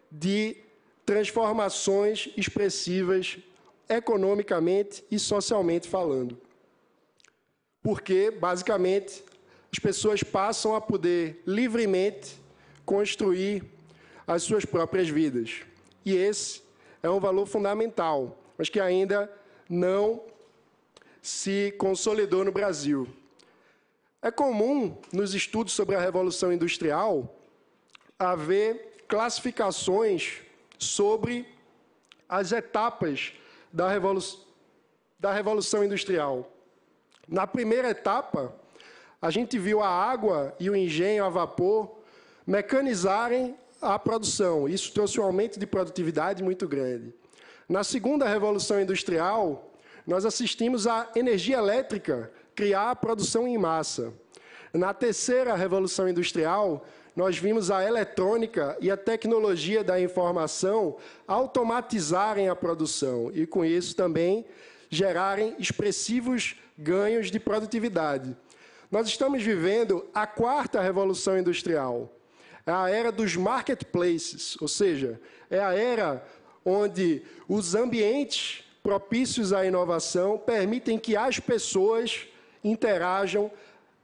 de transformações expressivas economicamente e socialmente falando. Porque, basicamente, as pessoas passam a poder livremente construir as suas próprias vidas. E esse é um valor fundamental, mas que ainda não se consolidou no Brasil. É comum, nos estudos sobre a Revolução Industrial, haver classificações sobre as etapas da Revolução Industrial. Na primeira etapa, a gente viu a água e o engenho a vapor mecanizarem a produção. Isso trouxe um aumento de produtividade muito grande. Na segunda Revolução Industrial, nós assistimos à energia elétrica criar a produção em massa. Na terceira Revolução Industrial, nós vimos a eletrônica e a tecnologia da informação automatizarem a produção e, com isso, também gerarem expressivos ganhos de produtividade. Nós estamos vivendo a quarta Revolução Industrial. É a era dos marketplaces, ou seja, é a era onde os ambientes propícios à inovação permitem que as pessoas interajam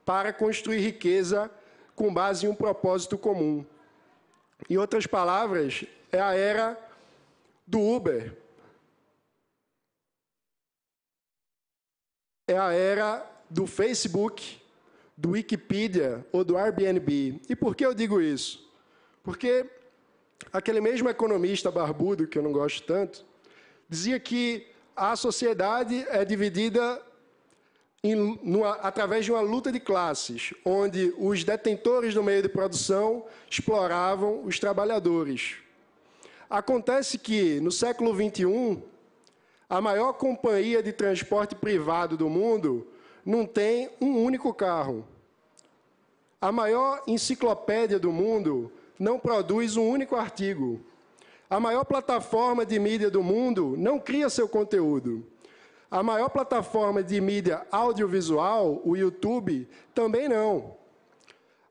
para construir riqueza com base em um propósito comum. Em outras palavras, é a era do Uber. É a era do Facebook, do Wikipedia ou do Airbnb. E por que eu digo isso? Porque aquele mesmo economista barbudo, que eu não gosto tanto, dizia que a sociedade é dividida através de uma luta de classes, onde os detentores do meio de produção exploravam os trabalhadores. Acontece que, no século XXI, a maior companhia de transporte privado do mundo não tem um único carro. A maior enciclopédia do mundo não produz um único artigo. A maior plataforma de mídia do mundo não cria seu conteúdo. A maior plataforma de mídia audiovisual, o YouTube, também não.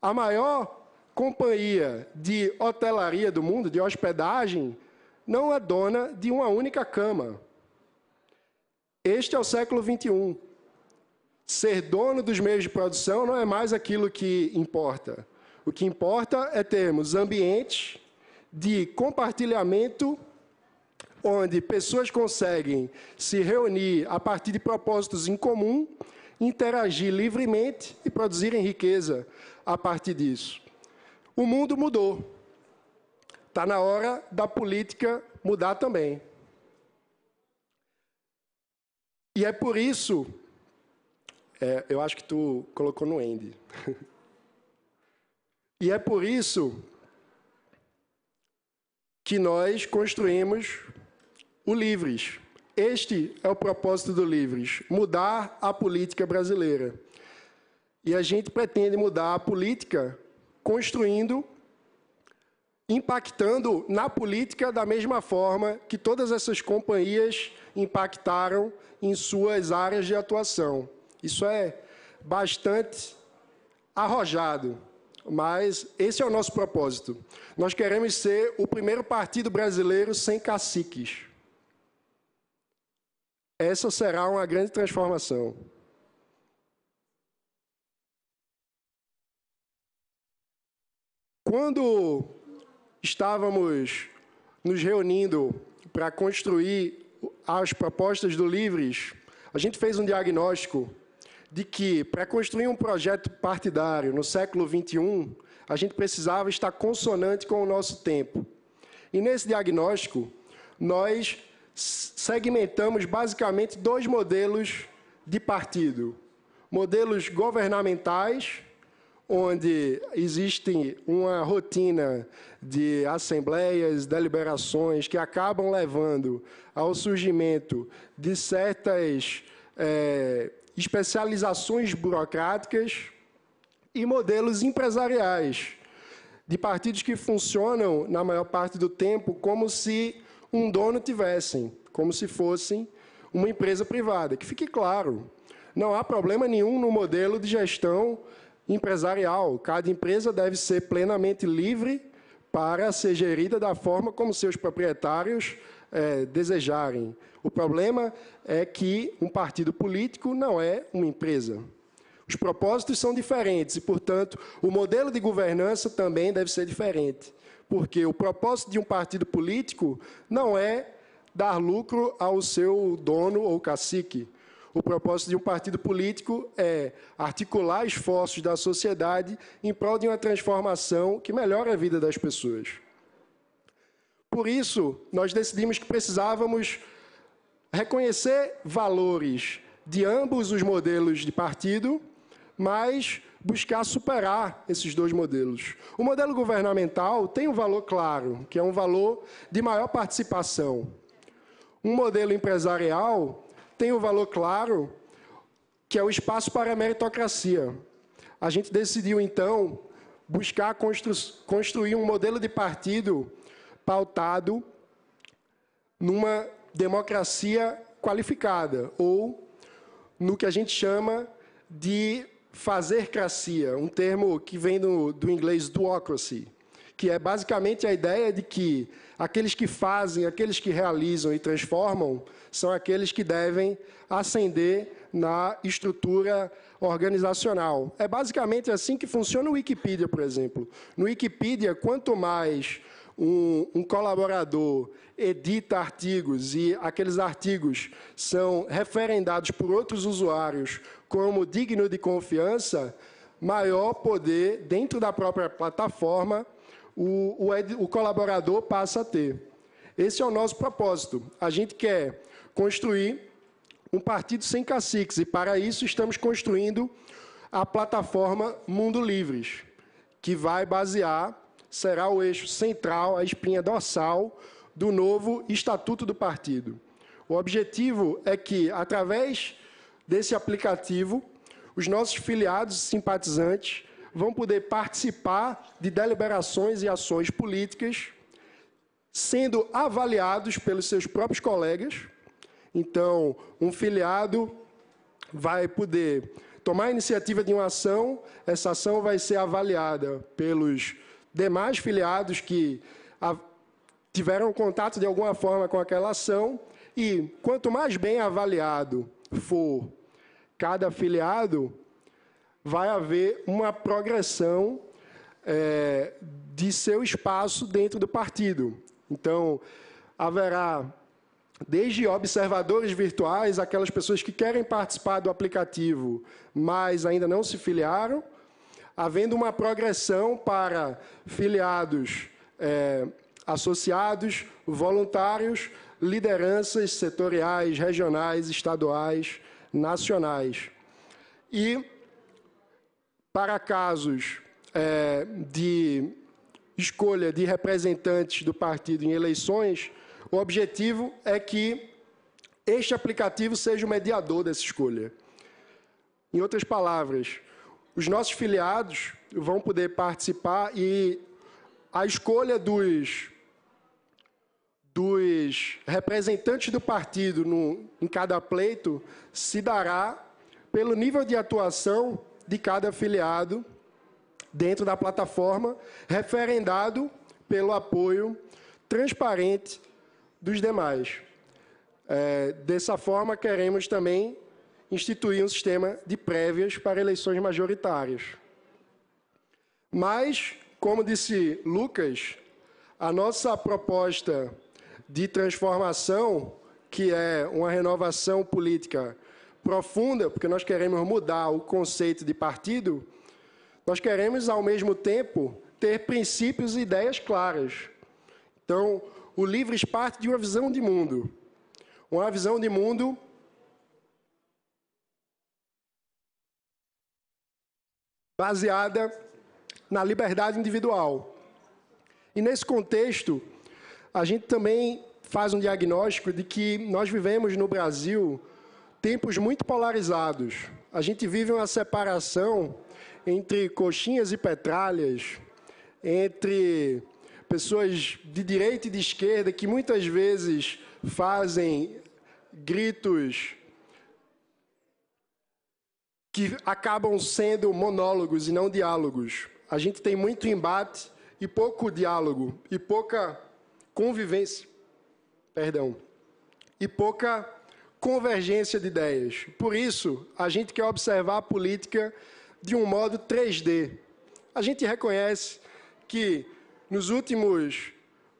A maior companhia de hotelaria do mundo, de hospedagem, não é dona de uma única cama. Este é o século XXI. Ser dono dos meios de produção não é mais aquilo que importa. O que importa é termos ambientes de compartilhamento onde pessoas conseguem se reunir a partir de propósitos em comum, interagir livremente e produzirem riqueza a partir disso. O mundo mudou. Está na hora da política mudar também. E é por isso, eu acho que tu colocou no end. E é por isso que nós construímos o Livres. Este é o propósito do Livres, mudar a política brasileira. E a gente pretende mudar a política construindo, impactando na política da mesma forma que todas essas companhias impactaram em suas áreas de atuação. Isso é bastante arrojado, mas esse é o nosso propósito. Nós queremos ser o primeiro partido brasileiro sem caciques. Essa será uma grande transformação. Quando estávamos nos reunindo para construir as propostas do Livres, a gente fez um diagnóstico de que, para construir um projeto partidário no século XXI, a gente precisava estar consonante com o nosso tempo. E nesse diagnóstico, nós segmentamos basicamente dois modelos de partido. Modelos governamentais, onde existe uma rotina de assembleias, deliberações, que acabam levando ao surgimento de certas especializações burocráticas, e modelos empresariais, de partidos que funcionam, na maior parte do tempo, como se um dono tivessem, como se fossem uma empresa privada. Que fique claro, não há problema nenhum no modelo de gestão empresarial. Cada empresa deve ser plenamente livre para ser gerida da forma como seus proprietários desejarem. O problema é que um partido político não é uma empresa. Os propósitos são diferentes e, portanto, o modelo de governança também deve ser diferente, porque o propósito de um partido político não é dar lucro ao seu dono ou cacique. O propósito de um partido político é articular esforços da sociedade em prol de uma transformação que melhore a vida das pessoas. Por isso, nós decidimos que precisávamos reconhecer valores de ambos os modelos de partido, mas buscar superar esses dois modelos. O modelo governamental tem um valor claro, que é um valor de maior participação. Um modelo empresarial tem um valor claro, que é o espaço para a meritocracia. A gente decidiu, então, buscar construir um modelo de partido pautado numa democracia qualificada, ou no que a gente chama de fazercracia, um termo que vem do inglês duocracy, que é basicamente a ideia de que aqueles que fazem, aqueles que realizam e transformam, são aqueles que devem ascender na estrutura organizacional. É basicamente assim que funciona o Wikipedia, por exemplo. No Wikipedia, quanto mais um colaborador edita artigos e aqueles artigos são referendados por outros usuários como digno de confiança, maior poder dentro da própria plataforma o colaborador passa a ter. Esse é o nosso propósito. A gente quer construir um partido sem caciques e, para isso, estamos construindo a plataforma Mundo Livres, que vai basear, será o eixo central, a espinha dorsal do novo Estatuto do Partido. O objetivo é que, através desse aplicativo, os nossos filiados e simpatizantes vão poder participar de deliberações e ações políticas, sendo avaliados pelos seus próprios colegas. Então, um filiado vai poder tomar a iniciativa de uma ação, essa ação vai ser avaliada pelos demais filiados que tiveram contato de alguma forma com aquela ação, e quanto mais bem avaliado for cada afiliado, vai haver uma progressão de seu espaço dentro do partido. Então, haverá desde observadores virtuais, aquelas pessoas que querem participar do aplicativo, mas ainda não se filiaram, havendo uma progressão para filiados associados, voluntários, lideranças setoriais, regionais, estaduais, nacionais. E, para casos de escolha de representantes do partido em eleições, o objetivo é que este aplicativo seja o mediador dessa escolha. Em outras palavras, os nossos filiados vão poder participar e a escolha dos representantes do partido em cada pleito se dará pelo nível de atuação de cada afiliado dentro da plataforma, referendado pelo apoio transparente dos demais. Dessa forma, queremos também instituir um sistema de prévias para eleições majoritárias. Mas, como disse Lucas, a nossa proposta de transformação, que é uma renovação política profunda, porque nós queremos mudar o conceito de partido, nós queremos, ao mesmo tempo, ter princípios e ideias claras. Então, o Livres parte de uma visão de mundo. Uma visão de mundo baseada na liberdade individual. E, nesse contexto, a gente também faz um diagnóstico de que nós vivemos no Brasil tempos muito polarizados. A gente vive uma separação entre coxinhas e petralhas, entre pessoas de direita e de esquerda que muitas vezes fazem gritos que acabam sendo monólogos e não diálogos. A gente tem muito embate e pouco diálogo, e pouca convivência, e pouca convergência de ideias. Por isso, a gente quer observar a política de um modo 3D. A gente reconhece que nos últimos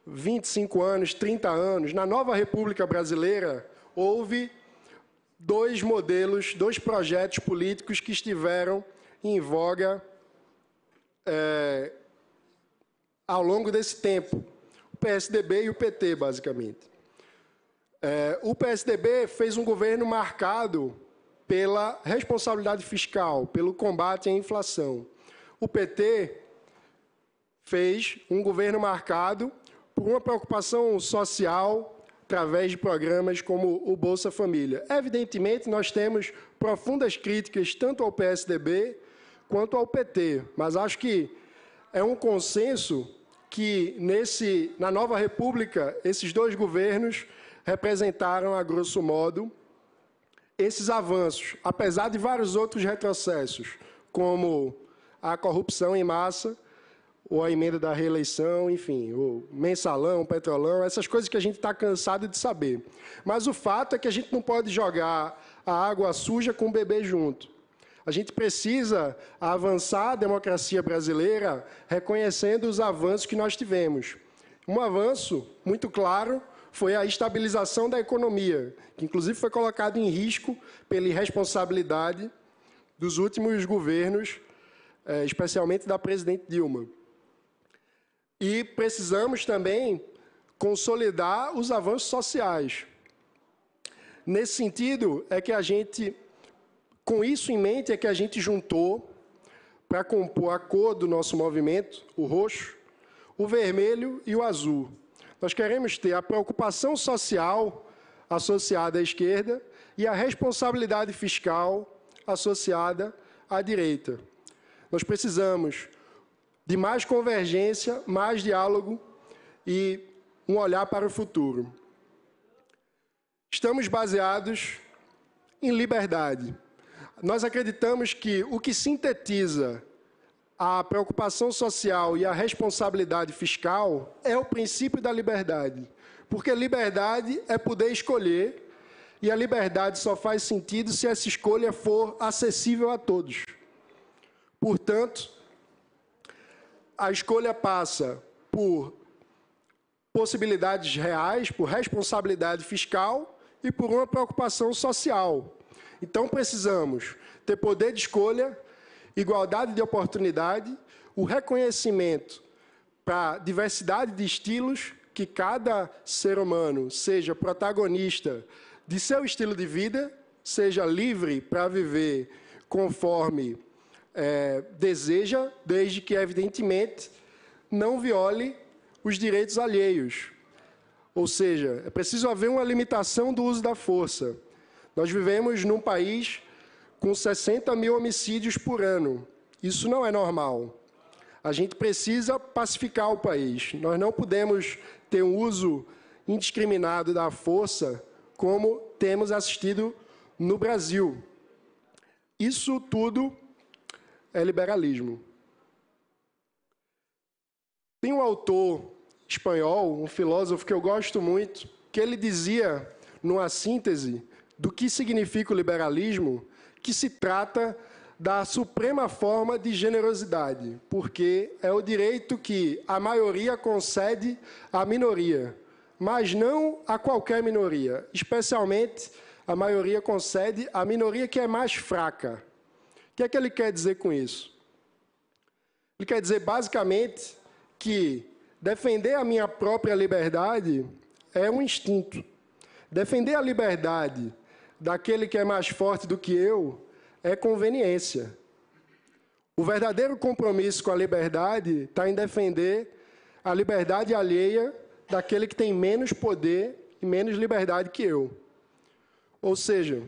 25 anos, 30 anos, na nova República Brasileira, houve dois modelos, dois projetos políticos que estiveram em voga ao longo desse tempo. O PSDB e o PT, basicamente. O PSDB fez um governo marcado pela responsabilidade fiscal, pelo combate à inflação. O PT fez um governo marcado por uma preocupação social através de programas como o Bolsa Família. Evidentemente, nós temos profundas críticas tanto ao PSDB quanto ao PT, mas acho que é um consenso que, na nova República, esses dois governos representaram, a grosso modo, esses avanços, apesar de vários outros retrocessos, como a corrupção em massa, ou a emenda da reeleição, enfim, o mensalão, o petrolão, essas coisas que a gente está cansado de saber. Mas o fato é que a gente não pode jogar a água suja com o bebê junto. A gente precisa avançar a democracia brasileira reconhecendo os avanços que nós tivemos. Um avanço muito claro foi a estabilização da economia, que inclusive foi colocado em risco pela irresponsabilidade dos últimos governos, especialmente da presidente Dilma. E precisamos também consolidar os avanços sociais. Nesse sentido, com isso em mente, é que a gente juntou, para compor a cor do nosso movimento, o roxo, o vermelho e o azul. Nós queremos ter a preocupação social associada à esquerda e a responsabilidade fiscal associada à direita. Nós precisamos de mais convergência, mais diálogo e um olhar para o futuro. Estamos baseados em liberdade. Nós acreditamos que o que sintetiza a preocupação social e a responsabilidade fiscal é o princípio da liberdade. Porque liberdade é poder escolher, e a liberdade só faz sentido se essa escolha for acessível a todos. Portanto, a escolha passa por possibilidades reais, por responsabilidade fiscal e por uma preocupação social. Então, precisamos ter poder de escolha, igualdade de oportunidade, o reconhecimento para a diversidade de estilos, que cada ser humano seja protagonista de seu estilo de vida, seja livre para viver conforme deseja, desde que, evidentemente, não viole os direitos alheios. Ou seja, é preciso haver uma limitação do uso da força. Nós vivemos num país com 60 mil homicídios por ano. Isso não é normal. A gente precisa pacificar o país. Nós não podemos ter um uso indiscriminado da força como temos assistido no Brasil. Isso tudo é liberalismo. Tem um autor espanhol, um filósofo que eu gosto muito, que ele dizia, numa síntese do que significa o liberalismo, que se trata da suprema forma de generosidade, porque é o direito que a maioria concede à minoria, mas não a qualquer minoria, especialmente a maioria concede à minoria que é mais fraca. O que é que ele quer dizer com isso? Ele quer dizer, basicamente, que defender a minha própria liberdade é um instinto. Defender a liberdade daquele que é mais forte do que eu é conveniência. O verdadeiro compromisso com a liberdade está em defender a liberdade alheia daquele que tem menos poder e menos liberdade que eu. Ou seja,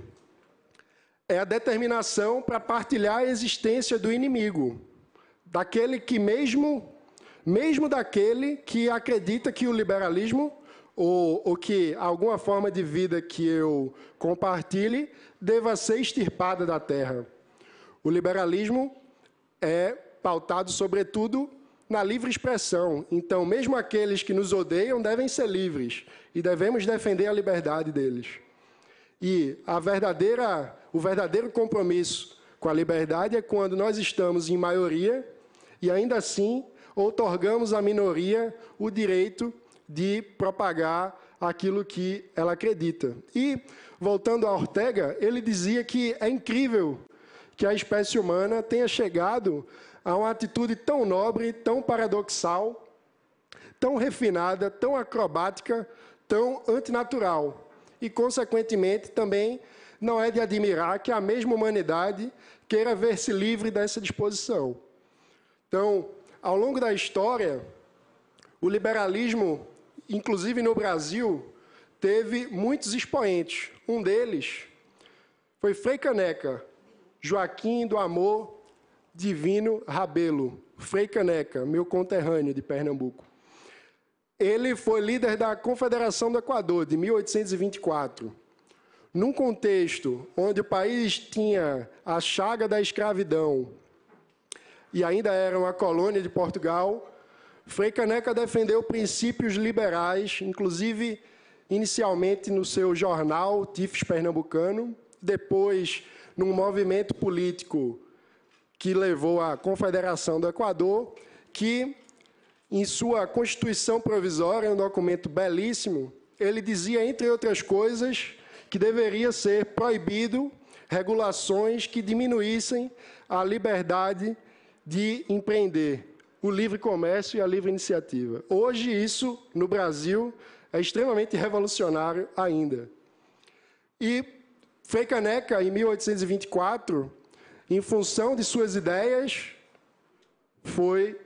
é a determinação para partilhar a existência do inimigo, daquele que mesmo daquele que acredita que o liberalismo ou que alguma forma de vida que eu compartilhe deva ser extirpada da terra. O liberalismo é pautado, sobretudo, na livre expressão. Então, mesmo aqueles que nos odeiam devem ser livres e devemos defender a liberdade deles. E o verdadeiro compromisso com a liberdade é quando nós estamos em maioria e, ainda assim, outorgamos à minoria o direito de propagar aquilo que ela acredita. E, voltando a Ortega, ele dizia que é incrível que a espécie humana tenha chegado a uma atitude tão nobre, tão paradoxal, tão refinada, tão acrobática, tão antinatural. E, consequentemente, também não é de admirar que a mesma humanidade queira ver-se livre dessa disposição. Então, ao longo da história, o liberalismo, inclusive no Brasil, teve muitos expoentes. Um deles foi Frei Caneca, Joaquim do Amor Divino Rabelo, Frei Caneca, meu conterrâneo de Pernambuco. Ele foi líder da Confederação do Equador, de 1824. Num contexto onde o país tinha a chaga da escravidão e ainda era uma colônia de Portugal, Frei Caneca defendeu princípios liberais, inclusive, inicialmente no seu jornal, Tifes Pernambucano, depois num movimento político que levou à Confederação do Equador, que, em sua Constituição Provisória, um documento belíssimo, ele dizia, entre outras coisas, que deveria ser proibido regulações que diminuíssem a liberdade de empreender, o livre comércio e a livre iniciativa. Hoje, isso, no Brasil, é extremamente revolucionário ainda. E Frei Caneca, em 1824, em função de suas ideias, foi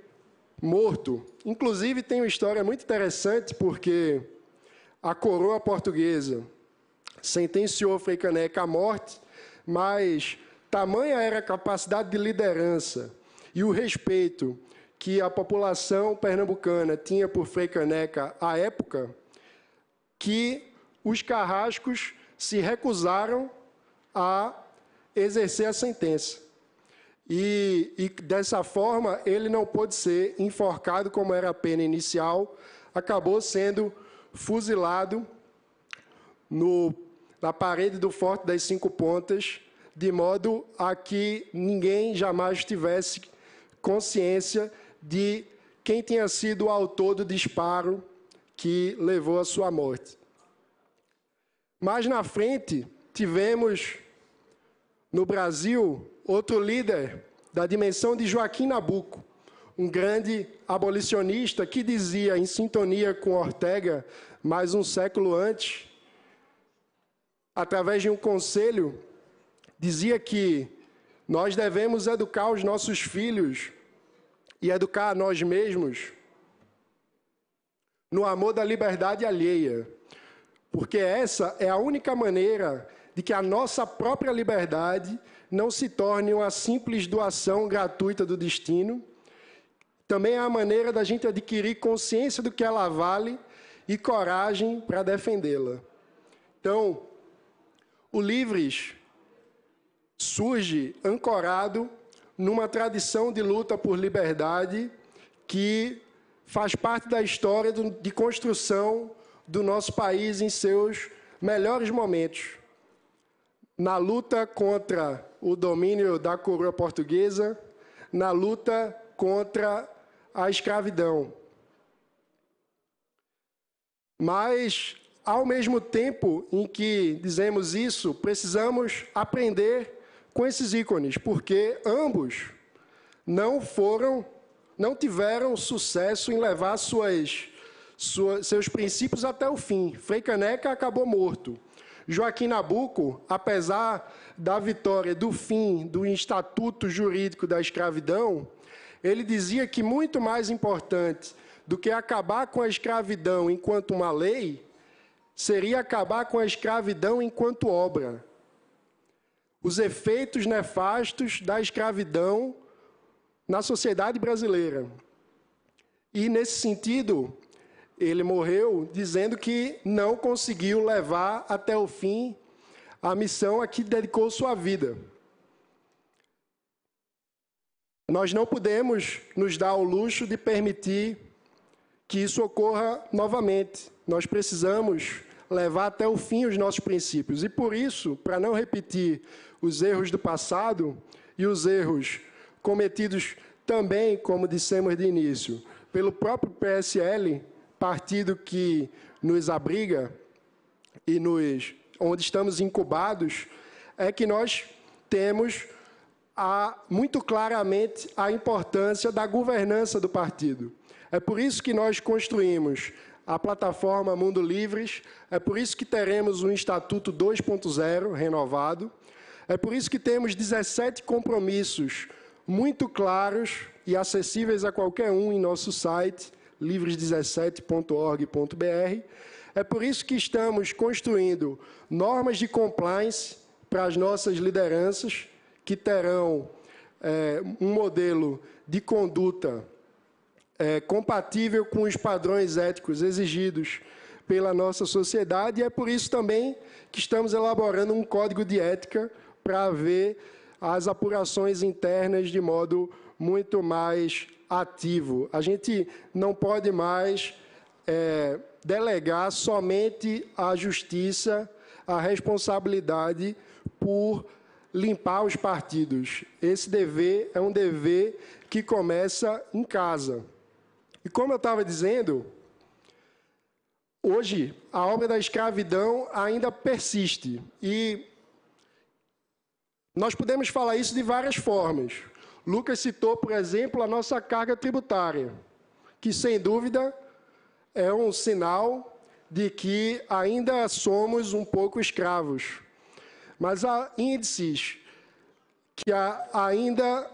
morto. Inclusive, tem uma história muito interessante, porque a coroa portuguesa sentenciou Frei Caneca à morte, mas tamanha era a capacidade de liderança e o respeito que a população pernambucana tinha por Frei Caneca à época, que os carrascos se recusaram a exercer a sentença. E dessa forma, ele não pôde ser enforcado como era a pena inicial, acabou sendo fuzilado na parede do Forte das Cinco Pontas, de modo a que ninguém jamais tivesse consciência de quem tinha sido o autor do disparo que levou à sua morte. Mais na frente, tivemos no Brasil outro líder da dimensão de Joaquim Nabuco, um grande abolicionista que dizia, em sintonia com Ortega, mais um século antes, através de um conselho, dizia que nós devemos educar os nossos filhos e educar a nós mesmos no amor da liberdade alheia, porque essa é a única maneira de que a nossa própria liberdade não se torne uma simples doação gratuita do destino. Também é a maneira da gente adquirir consciência do que ela vale e coragem para defendê-la. Então, o Livres surge ancorado numa tradição de luta por liberdade que faz parte da história de construção do nosso país em seus melhores momentos. Na luta contra o domínio da coroa portuguesa, na luta contra a escravidão. Mas, ao mesmo tempo em que dizemos isso, precisamos aprender com esses ícones, porque ambos não tiveram sucesso em levar seus princípios até o fim. Frei Caneca acabou morto. Joaquim Nabuco, apesar da vitória do fim do Estatuto Jurídico da Escravidão, ele dizia que muito mais importante do que acabar com a escravidão enquanto uma lei, seria acabar com a escravidão enquanto obra. Os efeitos nefastos da escravidão na sociedade brasileira. E, nesse sentido, ele morreu dizendo que não conseguiu levar até o fim a missão a que dedicou sua vida. Nós não podemos nos dar o luxo de permitir que isso ocorra novamente. Nós precisamos levar até o fim os nossos princípios. E por isso, para não repetir os erros do passado e os erros cometidos também, como dissemos de início, pelo próprio PSL, partido que nos abriga e onde estamos incubados, é que nós temos muito claramente a importância da governança do partido. É por isso que nós construímos a plataforma Mundo Livres, é por isso que teremos um Estatuto 2.0 renovado, é por isso que temos 17 compromissos muito claros e acessíveis a qualquer um em nosso site, livres17.org.br. É por isso que estamos construindo normas de compliance para as nossas lideranças, que terão um modelo de conduta compatível com os padrões éticos exigidos pela nossa sociedade, e é por isso também que estamos elaborando um código de ética para ver as apurações internas de modo muito mais ativo. A gente não pode mais delegar somente à justiça a responsabilidade por limpar os partidos. Esse dever é um dever que começa em casa. E como eu estava dizendo, hoje a obra da escravidão ainda persiste. E nós podemos falar isso de várias formas. Lucas citou, por exemplo, a nossa carga tributária, que, sem dúvida, é um sinal de que ainda somos um pouco escravos. Mas há índices que ainda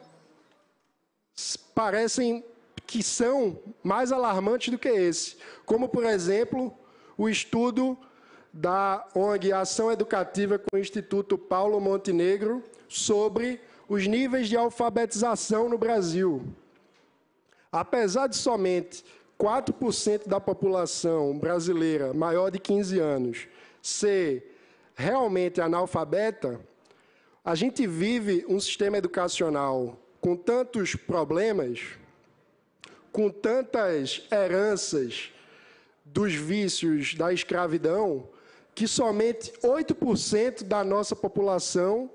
parecem que são mais alarmantes do que esse, como, por exemplo, o estudo da ONG Ação Educativa com o Instituto Paulo Montenegro sobre os níveis de alfabetização no Brasil. Apesar de somente 4% da população brasileira maior de 15 anos ser realmente analfabeta, a gente vive um sistema educacional com tantos problemas, com tantas heranças dos vícios da escravidão, que somente 8% da nossa população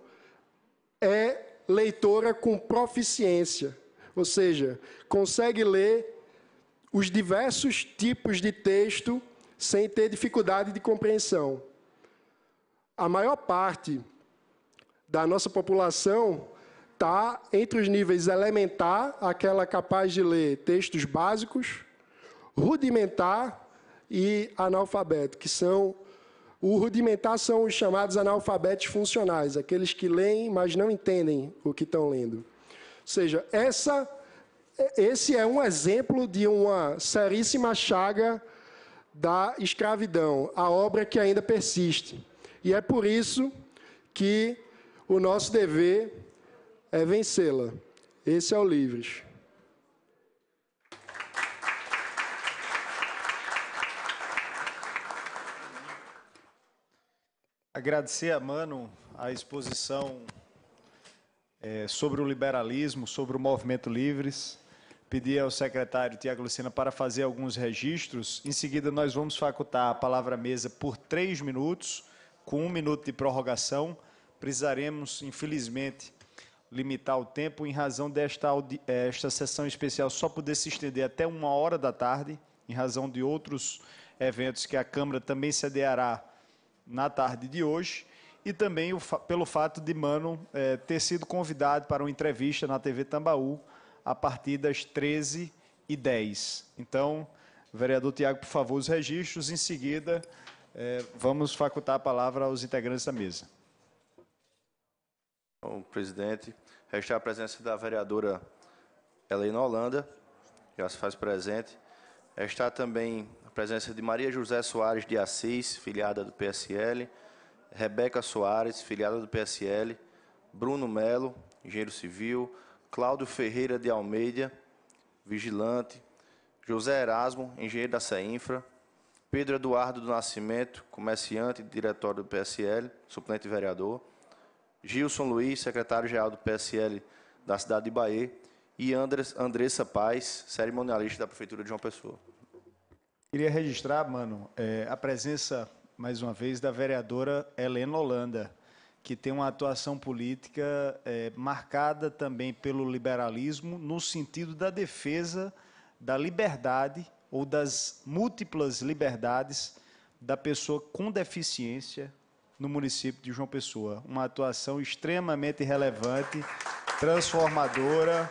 é leitora com proficiência, ou seja, consegue ler os diversos tipos de texto sem ter dificuldade de compreensão. A maior parte da nossa população está entre os níveis elementar, aquela capaz de ler textos básicos, rudimentar e analfabeto, que são... O rudimentar são os chamados analfabetos funcionais, aqueles que leem, mas não entendem o que estão lendo. Ou seja, esse é um exemplo de uma seríssima chaga da escravidão, a obra que ainda persiste. E é por isso que o nosso dever é vencê-la. Esse é o Livres. Agradecer a Mano a exposição sobre o liberalismo, sobre o movimento Livres. Pedir ao secretário Tiago Lucena para fazer alguns registros. Em seguida, nós vamos facultar a palavra à mesa por 3 minutos, com 1 minuto de prorrogação. Precisaremos, infelizmente, limitar o tempo em razão esta sessão especial só poder se estender até 1h da tarde, em razão de outros eventos que a Câmara também sediará na tarde de hoje, e também pelo fato de Mano ter sido convidado para uma entrevista na TV Tambaú a partir das 13h10. Então, vereador Tiago, por favor, os registros. Em seguida, vamos facultar a palavra aos integrantes da mesa. Bom, presidente, registrar a presença da vereadora Helena Holanda, já se faz presente. Registrar também a presença de Maria José Soares de Assis, filiada do PSL, Rebeca Soares, filiada do PSL, Bruno Melo, engenheiro civil, Cláudio Ferreira de Almeida, vigilante, José Erasmo, engenheiro da CEINFRA, Pedro Eduardo do Nascimento, comerciante e diretor do PSL, suplente vereador, Gilson Luiz, secretário-geral do PSL da cidade de Bahia, e Andressa Paz, cerimonialista da Prefeitura de João Pessoa. Queria registrar, Mano, a presença mais uma vez, da vereadora Helena Holanda, que tem uma atuação política marcada também pelo liberalismo, no sentido da defesa da liberdade ou das múltiplas liberdades da pessoa com deficiência no município de João Pessoa. Uma atuação extremamente relevante, transformadora,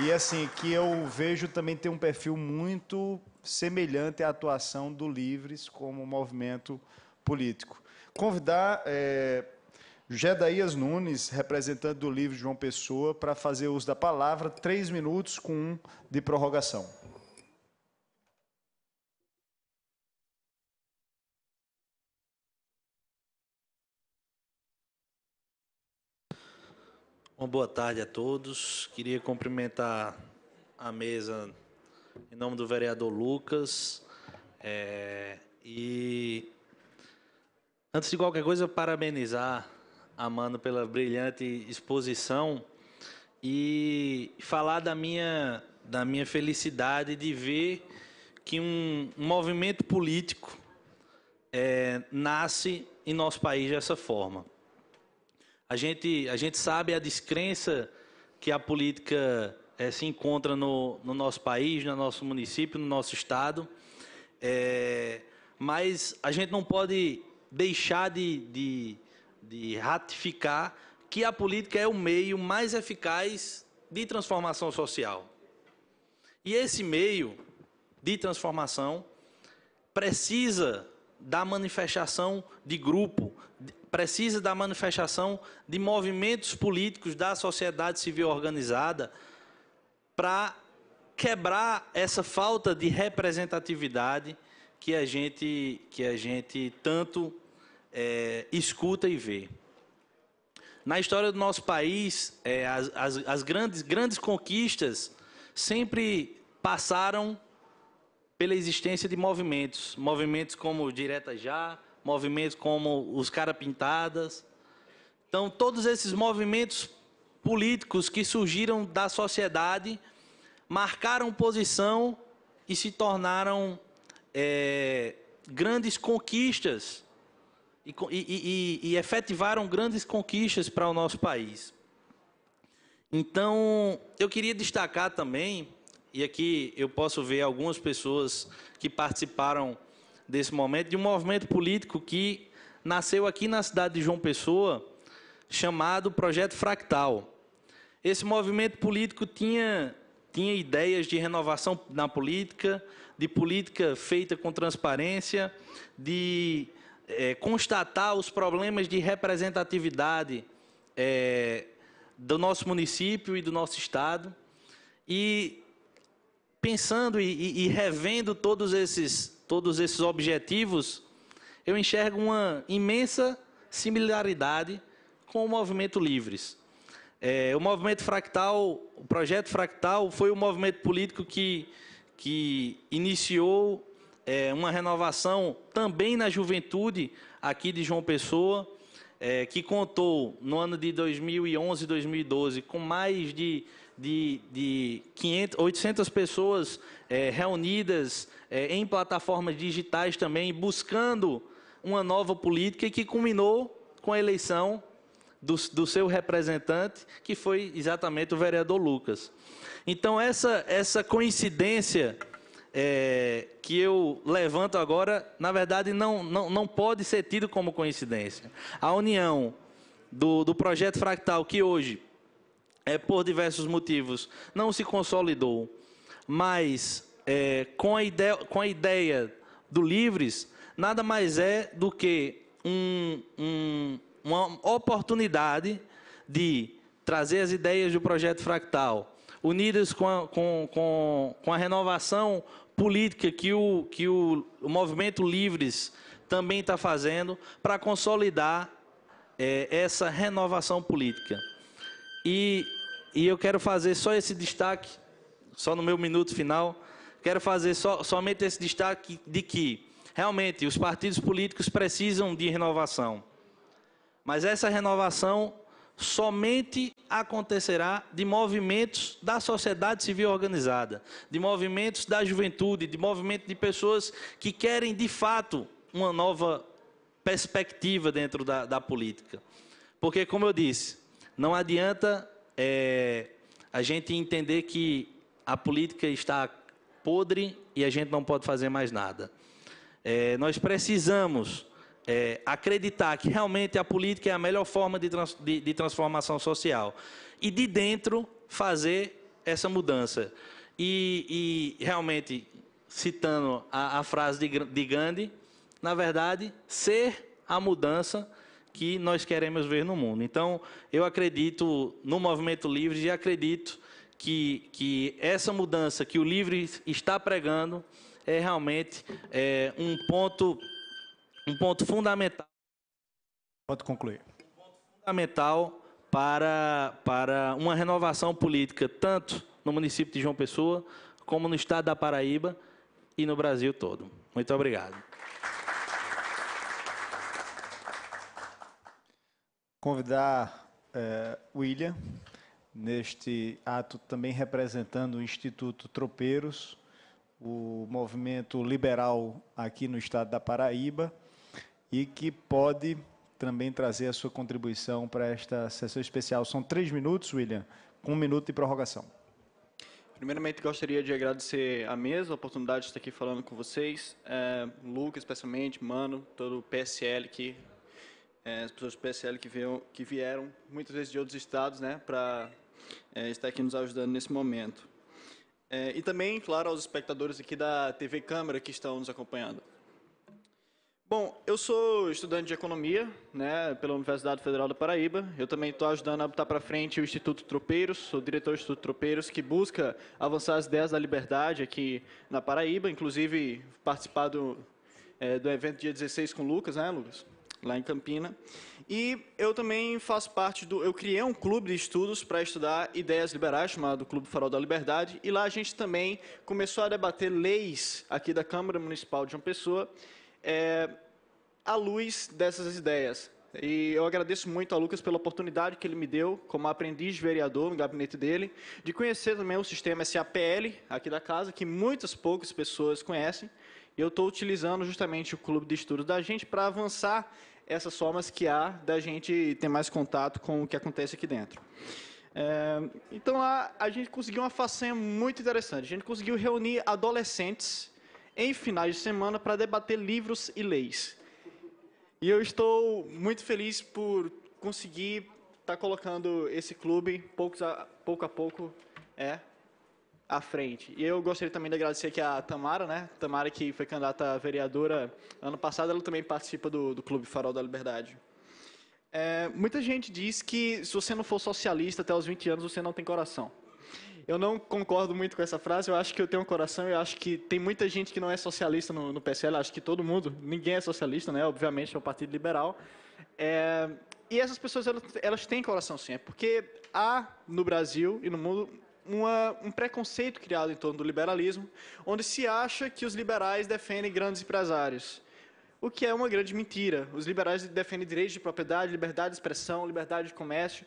e assim, que eu vejo também ter um perfil muito semelhante à atuação do Livres como movimento político. Convidar Gedaías Nunes, representante do Livres João Pessoa, para fazer uso da palavra, 3 minutos com 1 de prorrogação. Uma boa tarde a todos. Queria cumprimentar a mesa em nome do vereador Lucas. E, antes de qualquer coisa, parabenizar a Mano pela brilhante exposição e falar da minha felicidade de ver que um movimento político nasce em nosso país dessa forma. A gente sabe a descrença que a política se encontra no nosso país, no nosso município, no nosso estado, mas a gente não pode deixar de ratificar que a política é o meio mais eficaz de transformação social. E esse meio de transformação precisa da manifestação de grupo, precisa da manifestação de movimentos políticos da sociedade civil organizada para quebrar essa falta de representatividade que a gente tanto escuta e vê. Na história do nosso país, as grandes conquistas sempre passaram pela existência de movimentos como Direta Já, movimentos como os Cara Pintadas. Então, todos esses movimentos políticos que surgiram da sociedade marcaram posição e se tornaram grandes conquistas e efetivaram grandes conquistas para o nosso país. Então, eu queria destacar também, e aqui eu posso ver algumas pessoas que participaram desse momento, de um movimento político que nasceu aqui na cidade de João Pessoa, chamado Projeto Fractal. Esse movimento político tinha ideias de renovação na política, de política feita com transparência, de constatar os problemas de representatividade do nosso município e do nosso estado. E pensando e revendo todos esses objetivos, eu enxergo uma imensa similaridade com o movimento Livres. O movimento Fractal, o projeto Fractal, foi um movimento político que iniciou uma renovação também na juventude aqui de João Pessoa, que contou no ano de 2011 e 2012 com mais de 800 pessoas reunidas em plataformas digitais também, buscando uma nova política, e que culminou com a eleição do seu representante, que foi exatamente o vereador Lucas. Então, essa coincidência que eu levanto agora, na verdade, não pode ser tido como coincidência. A união do projeto Fractal, que hoje, por diversos motivos, não se consolidou, mas com a ideia do Livres, nada mais é do que uma oportunidade de trazer as ideias do projeto Fractal, unidas com a renovação política que o movimento Livres também está fazendo, para consolidar essa renovação política. E eu quero fazer só esse destaque, só no meu minuto final, quero fazer somente esse destaque de que, realmente, os partidos políticos precisam de renovação. Mas essa renovação somente acontecerá de movimentos da sociedade civil organizada, de movimentos da juventude, de movimentos de pessoas que querem, de fato, uma nova perspectiva dentro da política. Porque, como eu disse, não adianta a gente entender que a política está podre e a gente não pode fazer mais nada. Nós precisamos acreditar que realmente a política é a melhor forma de transformação social. E de dentro fazer essa mudança. E realmente, citando a frase de Gandhi, na verdade, ser a mudança que nós queremos ver no mundo. Então, eu acredito no Movimento Livre e acredito que essa mudança que o Livre está pregando é realmente um ponto fundamental. Pode concluir. Um ponto fundamental para uma renovação política, tanto no município de João Pessoa, como no estado da Paraíba e no Brasil todo. Muito obrigado. Convidar William, neste ato também representando o Instituto Tropeiros, o movimento liberal aqui no estado da Paraíba, e que pode também trazer a sua contribuição para esta sessão especial. São 3 minutos, William, com 1 minuto de prorrogação. Primeiramente, gostaria de agradecer a mesa, a oportunidade de estar aqui falando com vocês, Lucas, especialmente, Mano, todo o PSL aqui, as pessoas do PSL que vieram muitas vezes de outros estados, né, para estar aqui nos ajudando nesse momento. E também, claro, aos espectadores aqui da TV Câmara que estão nos acompanhando. Bom, eu sou estudante de Economia, né, pela Universidade Federal da Paraíba. Eu também estou ajudando a botar para frente o Instituto Tropeiros, sou diretor do Instituto Tropeiros, que busca avançar as ideias da liberdade aqui na Paraíba, inclusive participar do evento dia 16 com o Lucas, né, Lucas? Lá em Campina. E eu também faço parte eu criei um clube de estudos para estudar ideias liberais, chamado Clube Farol da Liberdade, e lá a gente também começou a debater leis aqui da Câmara Municipal de João Pessoa, à luz dessas ideias. E eu agradeço muito ao Lucas pela oportunidade que ele me deu, como aprendiz de vereador no gabinete dele, de conhecer também o sistema SAPL aqui da casa, que poucas pessoas conhecem, e eu estou utilizando justamente o clube de estudos da gente para avançar essas formas que há da gente ter mais contato com o que acontece aqui dentro. Então, lá, a gente conseguiu uma façanha muito interessante. A gente conseguiu reunir adolescentes em finais de semana para debater livros e leis. E eu estou muito feliz por conseguir estar colocando esse clube, pouco a pouco, à frente. E eu gostaria também de agradecer aqui a Tamara, né? Tamara, que foi candidata a vereadora ano passado, ela também participa do Clube Farol da Liberdade. Muita gente diz que se você não for socialista até os 20 anos, você não tem coração. Eu não concordo muito com essa frase, eu acho que eu tenho um coração, eu acho que tem muita gente que não é socialista no PSL, acho que todo mundo, ninguém é socialista, né? Obviamente é um partido liberal. E essas pessoas, elas têm coração sim, porque há no Brasil e no mundo um preconceito criado em torno do liberalismo, onde se acha que os liberais defendem grandes empresários, o que é uma grande mentira. Os liberais defendem direitos de propriedade, liberdade de expressão, liberdade de comércio.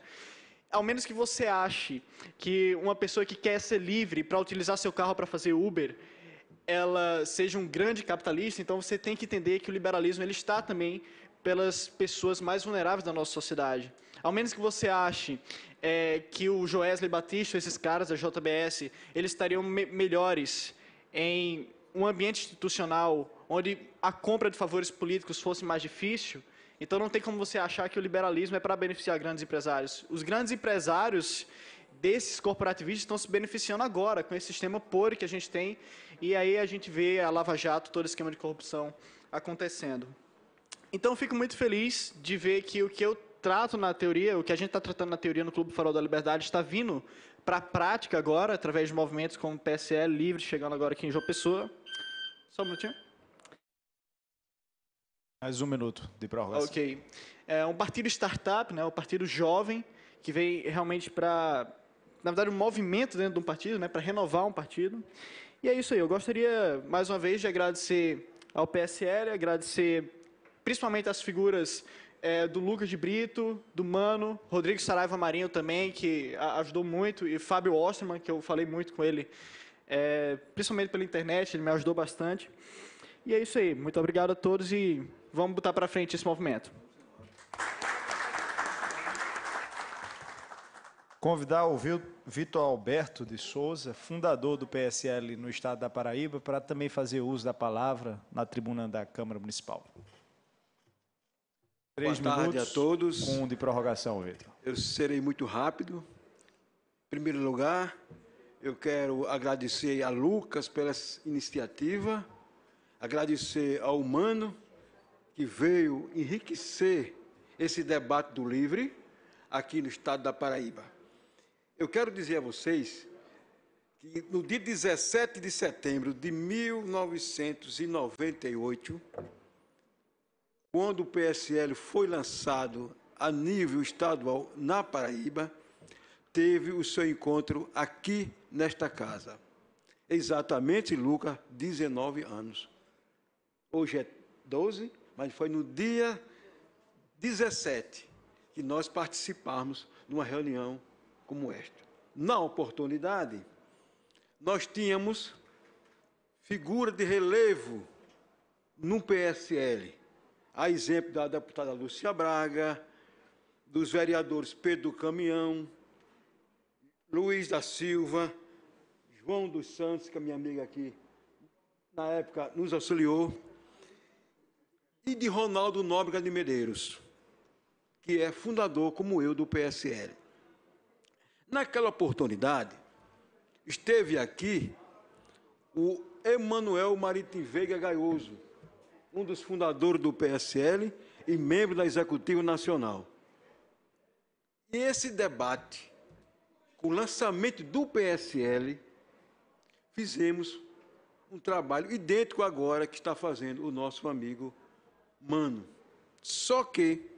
Ao menos que você ache que uma pessoa que quer ser livre para utilizar seu carro para fazer Uber, ela seja um grande capitalista, então você tem que entender que o liberalismo ele está também pelas pessoas mais vulneráveis da nossa sociedade. Ao menos que você ache que o Joesley Batista, esses caras da JBS, eles estariam melhores em um ambiente institucional onde a compra de favores políticos fosse mais difícil, então não tem como você achar que o liberalismo é para beneficiar grandes empresários. Os grandes empresários desses corporativistas estão se beneficiando agora com esse sistema podre que a gente tem, e aí a gente vê a Lava Jato, todo esquema de corrupção acontecendo. Então eu fico muito feliz de ver que o que eu trato na teoria, o que a gente está tratando na teoria no Clube Farol da Liberdade está vindo para a prática agora, através de movimentos como o PSL Livre, chegando agora aqui em João Pessoa. Só um minutinho. Mais 1 minuto de prorrogação. Ok. É um partido startup, né, um partido jovem, que vem realmente para, na verdade, um movimento dentro de um partido, né, para renovar um partido. E é isso aí. Eu gostaria, mais uma vez, de agradecer ao PSL, agradecer principalmente as figuras do Lucas de Brito, do Mano, Rodrigo Saraiva Marinho também, que ajudou muito, e Fábio Osterman, que eu falei muito com ele, principalmente pela internet, ele me ajudou bastante. E é isso aí. Muito obrigado a todos e vamos botar para frente esse movimento. Convidar o Vitor Alberto de Souza, fundador do PSL no estado da Paraíba, para também fazer uso da palavra na tribuna da Câmara Municipal. 3 Boa tarde minutos, a todos. com 1 de prorrogação, Vitor. Eu serei muito rápido. Em primeiro lugar, eu quero agradecer a Lucas pela iniciativa, agradecer ao Mano, que veio enriquecer esse debate do Livre aqui no estado da Paraíba. Eu quero dizer a vocês que no dia 17 de setembro de 1998, quando o PSL foi lançado a nível estadual na Paraíba, teve o seu encontro aqui nesta casa. Exatamente, Lucas, 19 anos. Hoje é 12, mas foi no dia 17 que nós participamos de uma reunião como esta. Na oportunidade, nós tínhamos figura de relevo no PSL, a exemplo da deputada Lúcia Braga, dos vereadores Pedro Caminhão, Luiz da Silva, João dos Santos, que é minha amiga aqui, na época nos auxiliou, e de Ronaldo Nóbrega de Medeiros, que é fundador, como eu, do PSL. Naquela oportunidade, esteve aqui o Emanuel Maritim Veiga Gaioso, um dos fundadores do PSL e membro da Executiva Nacional. E esse debate, com o lançamento do PSL, fizemos um trabalho idêntico agora que está fazendo o nosso amigo Mano. Só que,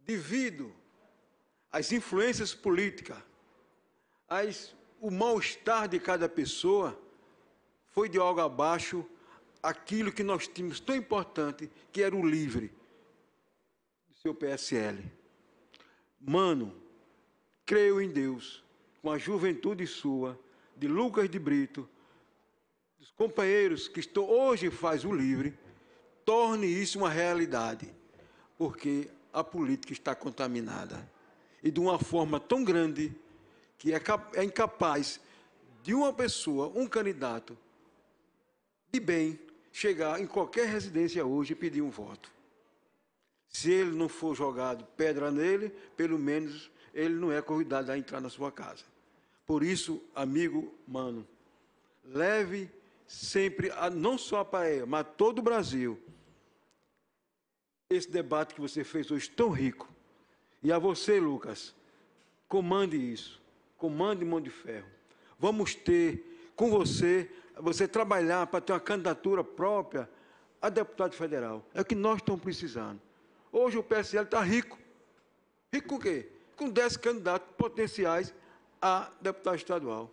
devido às influências políticas, o mal-estar de cada pessoa, foi de algo abaixo aquilo que nós tínhamos tão importante, que era o Livre, do seu PSL. Mano, creio em Deus, com a juventude sua, de Lucas de Brito, dos companheiros que hoje faz o Livre, torne isso uma realidade, porque a política está contaminada. E de uma forma tão grande que é incapaz de uma pessoa, um candidato de bem, chegar em qualquer residência hoje e pedir um voto. Se ele não for jogado pedra nele, pelo menos ele não é convidado a entrar na sua casa. Por isso, amigo Mano, leve sempre, não só a Paraíba, mas todo o Brasil, esse debate que você fez hoje tão rico. E a você, Lucas, comande isso, comande Mão de Ferro. Vamos ter com você trabalhar para ter uma candidatura própria a deputado federal. É o que nós estamos precisando. Hoje o PSL está rico. Rico com o quê? Com 10 candidatos potenciais a deputado estadual.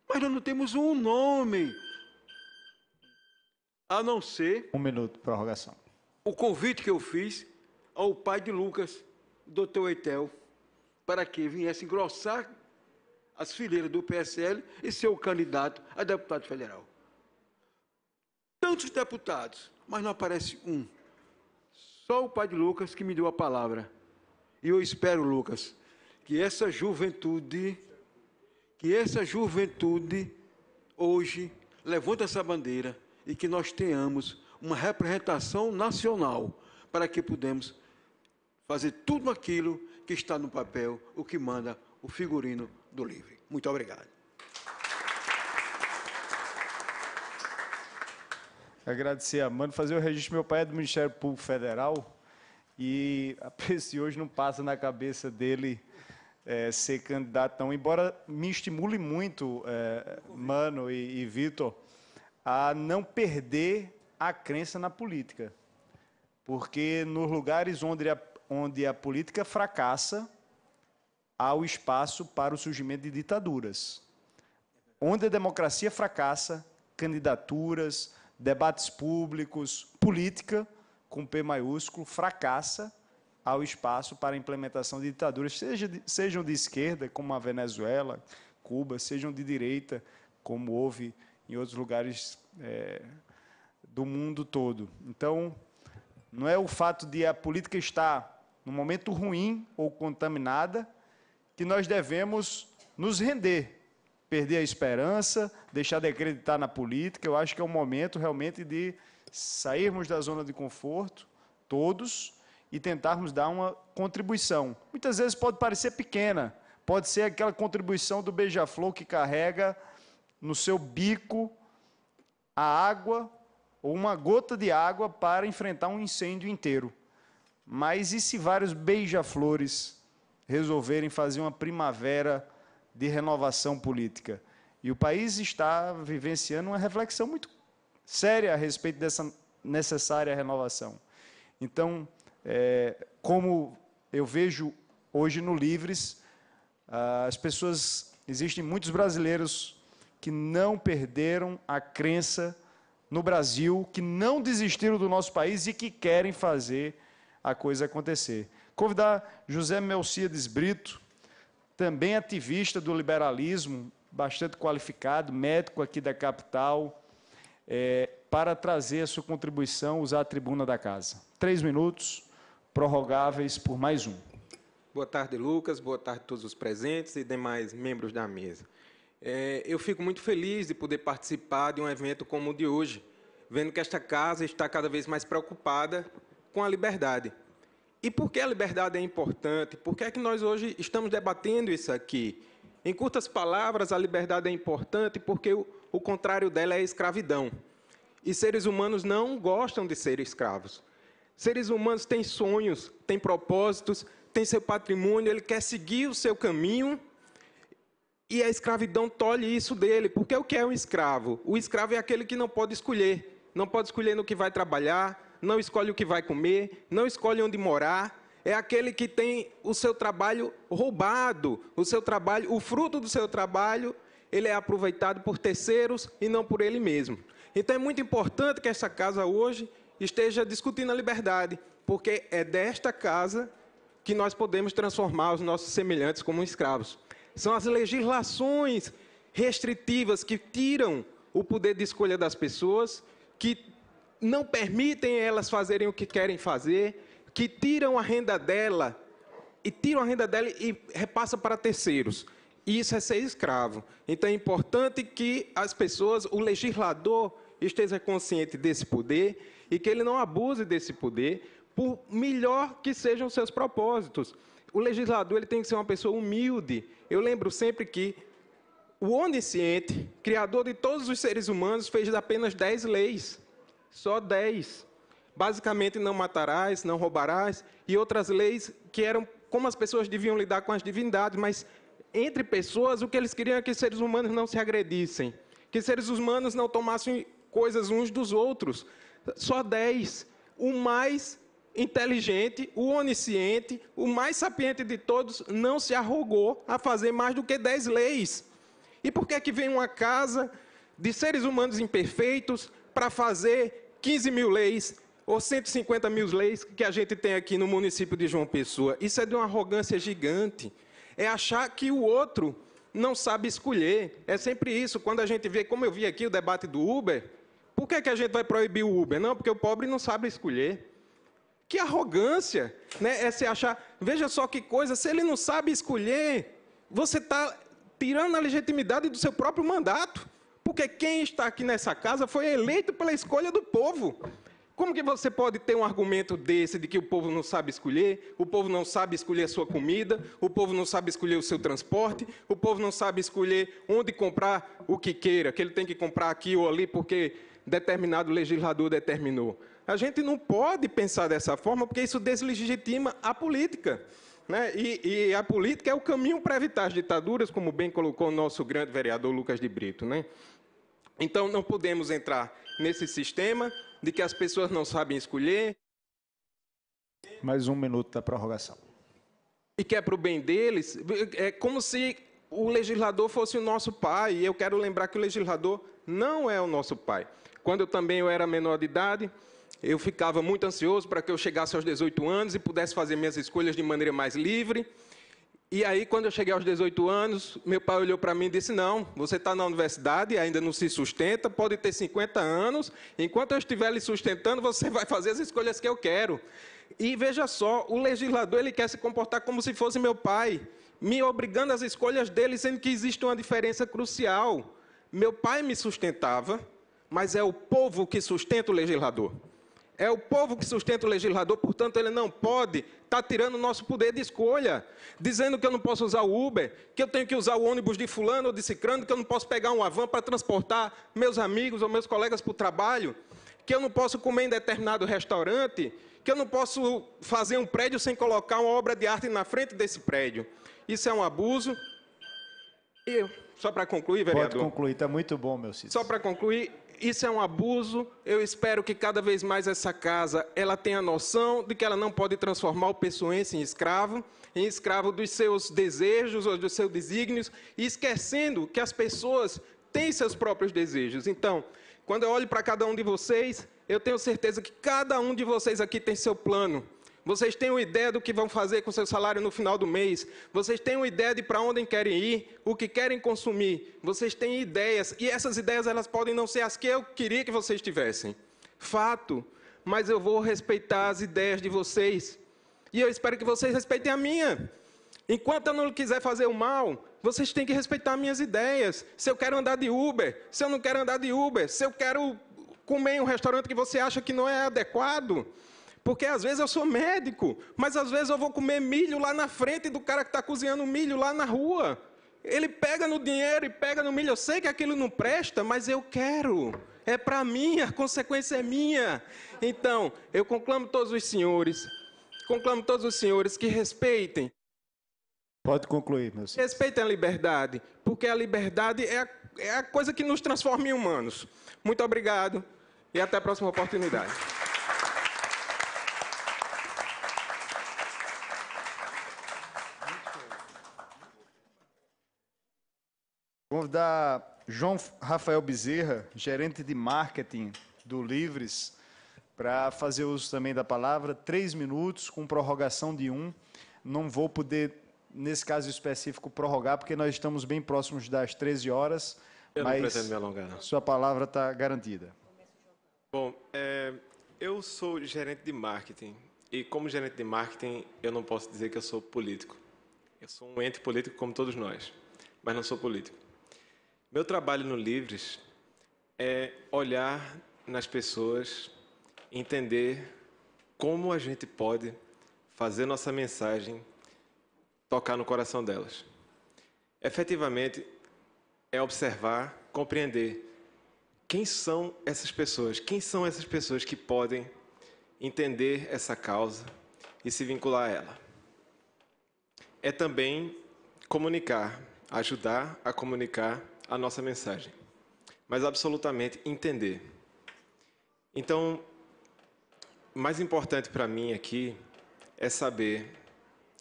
Mas nós não temos um nome, a não ser... 1 minuto, prorrogação. O convite que eu fiz ao pai de Lucas, doutor Eitel, para que viesse engrossar as fileiras do PSL e ser o candidato a deputado federal. Tantos deputados, mas não aparece um. Só o pai de Lucas que me deu a palavra. E eu espero, Lucas, que essa juventude hoje levante essa bandeira e que nós tenhamos uma representação nacional para que pudemos fazer tudo aquilo que está no papel, o que manda o figurino do Livre. Muito obrigado. Agradecer a Mano, fazer o registro. Meu pai é do Ministério Público Federal e a pessoa hoje não passa na cabeça dele ser candidato, não. Embora me estimule muito, Mano e Vitor, a não perder a crença na política. Porque nos lugares onde a política fracassa, há o espaço para o surgimento de ditaduras. Onde a democracia fracassa, candidaturas, debates públicos, política, com P maiúsculo, fracassa, há o espaço para a implementação de ditaduras, sejam de esquerda, como a Venezuela, Cuba, sejam de direita, como houve em outros lugares do mundo todo. Então, não é o fato de a política estar num momento ruim ou contaminada que nós devemos nos render, perder a esperança, deixar de acreditar na política. Eu acho que é um momento realmente de sairmos da zona de conforto, todos, e tentarmos dar uma contribuição. Muitas vezes pode parecer pequena, pode ser aquela contribuição do beija-flor que carrega no seu bico a água ou uma gota de água para enfrentar um incêndio inteiro. Mas e se vários beija-flores resolverem fazer uma primavera de renovação política? E o país está vivenciando uma reflexão muito séria a respeito dessa necessária renovação. Então, como eu vejo hoje no Livres, as pessoas, existem muitos brasileiros que não perderam a crença no Brasil, que não desistiram do nosso país e que querem fazer a coisa acontecer. Convidar José Melcíades Brito, também ativista do liberalismo, bastante qualificado, médico aqui da capital, para trazer a sua contribuição, usar a tribuna da casa. 3 minutos, prorrogáveis por mais um. Boa tarde, Lucas. Boa tarde a todos os presentes e demais membros da mesa. Eu fico muito feliz de poder participar de um evento como o de hoje, vendo que esta casa está cada vez mais preocupada com a liberdade. E por que a liberdade é importante? Por que é que nós hoje estamos debatendo isso aqui? Em curtas palavras, a liberdade é importante porque o contrário dela é a escravidão. E seres humanos não gostam de ser escravos. Seres humanos têm sonhos, têm propósitos, têm seu patrimônio, ele quer seguir o seu caminho e a escravidão tolhe isso dele. Porque o que é um escravo? O escravo é aquele que não pode escolher. Não pode escolher no que vai trabalhar, não escolhe o que vai comer, não escolhe onde morar. É aquele que tem o seu trabalho roubado, o fruto do seu trabalho, ele é aproveitado por terceiros e não por ele mesmo. Então é muito importante que essa casa hoje esteja discutindo a liberdade, porque é desta casa que nós podemos transformar os nossos semelhantes como escravos. São as legislações restritivas que tiram o poder de escolha das pessoas, que não permitem elas fazerem o que querem fazer, que tiram a renda dela e repassam para terceiros. Isso é ser escravo. Então é importante que as pessoas, o legislador, esteja consciente desse poder e que ele não abuse desse poder, por melhor que sejam os seus propósitos. O legislador ele tem que ser uma pessoa humilde. Eu lembro sempre que o onisciente, criador de todos os seres humanos, fez apenas 10 leis. Só 10. Basicamente, não matarás, não roubarás, e outras leis que eram como as pessoas deviam lidar com as divindades, mas entre pessoas o que eles queriam é que seres humanos não se agredissem, que seres humanos não tomassem coisas uns dos outros. Só 10. O mais inteligente, o onisciente, o mais sapiente de todos, não se arrogou a fazer mais do que 10 leis. E por que é que vem uma casa de seres humanos imperfeitos para fazer 15 mil leis ou 150 mil leis que a gente tem aqui no município de João Pessoa? Isso é de uma arrogância gigante. É achar que o outro não sabe escolher. É sempre isso. Quando a gente vê, como eu vi aqui o debate do Uber, por que a gente vai proibir o Uber? Não, porque o pobre não sabe escolher. Que arrogância, né? É se achar... Veja só que coisa, se ele não sabe escolher, você está tirando a legitimidade do seu próprio mandato. Porque quem está aqui nessa casa foi eleito pela escolha do povo. Como que você pode ter um argumento desse, de que o povo não sabe escolher, o povo não sabe escolher a sua comida, o povo não sabe escolher o seu transporte, o povo não sabe escolher onde comprar o que queira, que ele tem que comprar aqui ou ali porque determinado legislador determinou? A gente não pode pensar dessa forma, porque isso deslegitima a política, né? E a política é o caminho para evitar as ditaduras, como bem colocou o nosso grande vereador Lucas de Brito, né? Então, não podemos entrar nesse sistema de que as pessoas não sabem escolher. Mais 1 minuto da prorrogação. E que é para o bem deles. É como se o legislador fosse o nosso pai. E eu quero lembrar que o legislador não é o nosso pai. Quando eu era menor de idade, eu ficava muito ansioso para que eu chegasse aos 18 anos e pudesse fazer minhas escolhas de maneira mais livre. E aí, quando eu cheguei aos 18 anos, meu pai olhou para mim e disse, não, você está na universidade e ainda não se sustenta, pode ter 50 anos, enquanto eu estiver lhe sustentando, você vai fazer as escolhas que eu quero. E veja só, o legislador ele quer se comportar como se fosse meu pai, me obrigando às escolhas dele, sendo que existe uma diferença crucial. Meu pai me sustentava, mas é o povo que sustenta o legislador. É o povo que sustenta o legislador, portanto, ele não pode estar tirando o nosso poder de escolha, dizendo que eu não posso usar o Uber, que eu tenho que usar o ônibus de fulano ou de cicrano, que eu não posso pegar uma van para transportar meus amigos ou meus colegas para o trabalho, que eu não posso comer em determinado restaurante, que eu não posso fazer um prédio sem colocar uma obra de arte na frente desse prédio. Isso é um abuso. E, só para concluir, vereador... Pode concluir, está muito bom, meu Cícero. Só para concluir... Isso é um abuso. Eu espero que cada vez mais essa casa ela tenha noção de que ela não pode transformar o pessoense em escravo dos seus desejos ou dos seus desígnios, e esquecendo que as pessoas têm seus próprios desejos. Então, quando eu olho para cada um de vocês, eu tenho certeza que cada um de vocês aqui tem seu plano. Vocês têm uma ideia do que vão fazer com seu salário no final do mês. Vocês têm uma ideia de para onde querem ir, o que querem consumir. Vocês têm ideias, e essas ideias elas podem não ser as que eu queria que vocês tivessem. Fato, mas eu vou respeitar as ideias de vocês. E eu espero que vocês respeitem a minha. Enquanto eu não quiser fazer o mal, vocês têm que respeitar minhas ideias. Se eu quero andar de Uber, se eu não quero andar de Uber, se eu quero comer em um restaurante que você acha que não é adequado... Porque às vezes eu sou médico, mas às vezes eu vou comer milho lá na frente do cara que está cozinhando milho lá na rua. Ele pega no dinheiro e pega no milho. Eu sei que aquilo não presta, mas eu quero. É para mim, a consequência é minha. Então, eu conclamo todos os senhores que respeitem. Pode concluir, meu senhor. Respeitem a liberdade, porque a liberdade é a coisa que nos transforma em humanos. Muito obrigado e até a próxima oportunidade. Convidar João Rafael Bezerra, gerente de marketing do Livres, para fazer uso também da palavra. 3 minutos, com prorrogação de 1. Não vou poder, nesse caso específico, prorrogar, porque nós estamos bem próximos das 13 horas. Eu não pretendo me alongar, não. Sua palavra está garantida. Bom, eu sou gerente de marketing. E como gerente de marketing, eu não posso dizer que eu sou político. Eu sou um ente político como todos nós, mas não sou político. Meu trabalho no Livres é olhar nas pessoas, entender como a gente pode fazer nossa mensagem tocar no coração delas. Efetivamente, é observar, compreender quem são essas pessoas que podem entender essa causa e se vincular a ela. É também comunicar, ajudar a comunicar a nossa mensagem, mas absolutamente entender. Então, o mais importante para mim aqui é saber,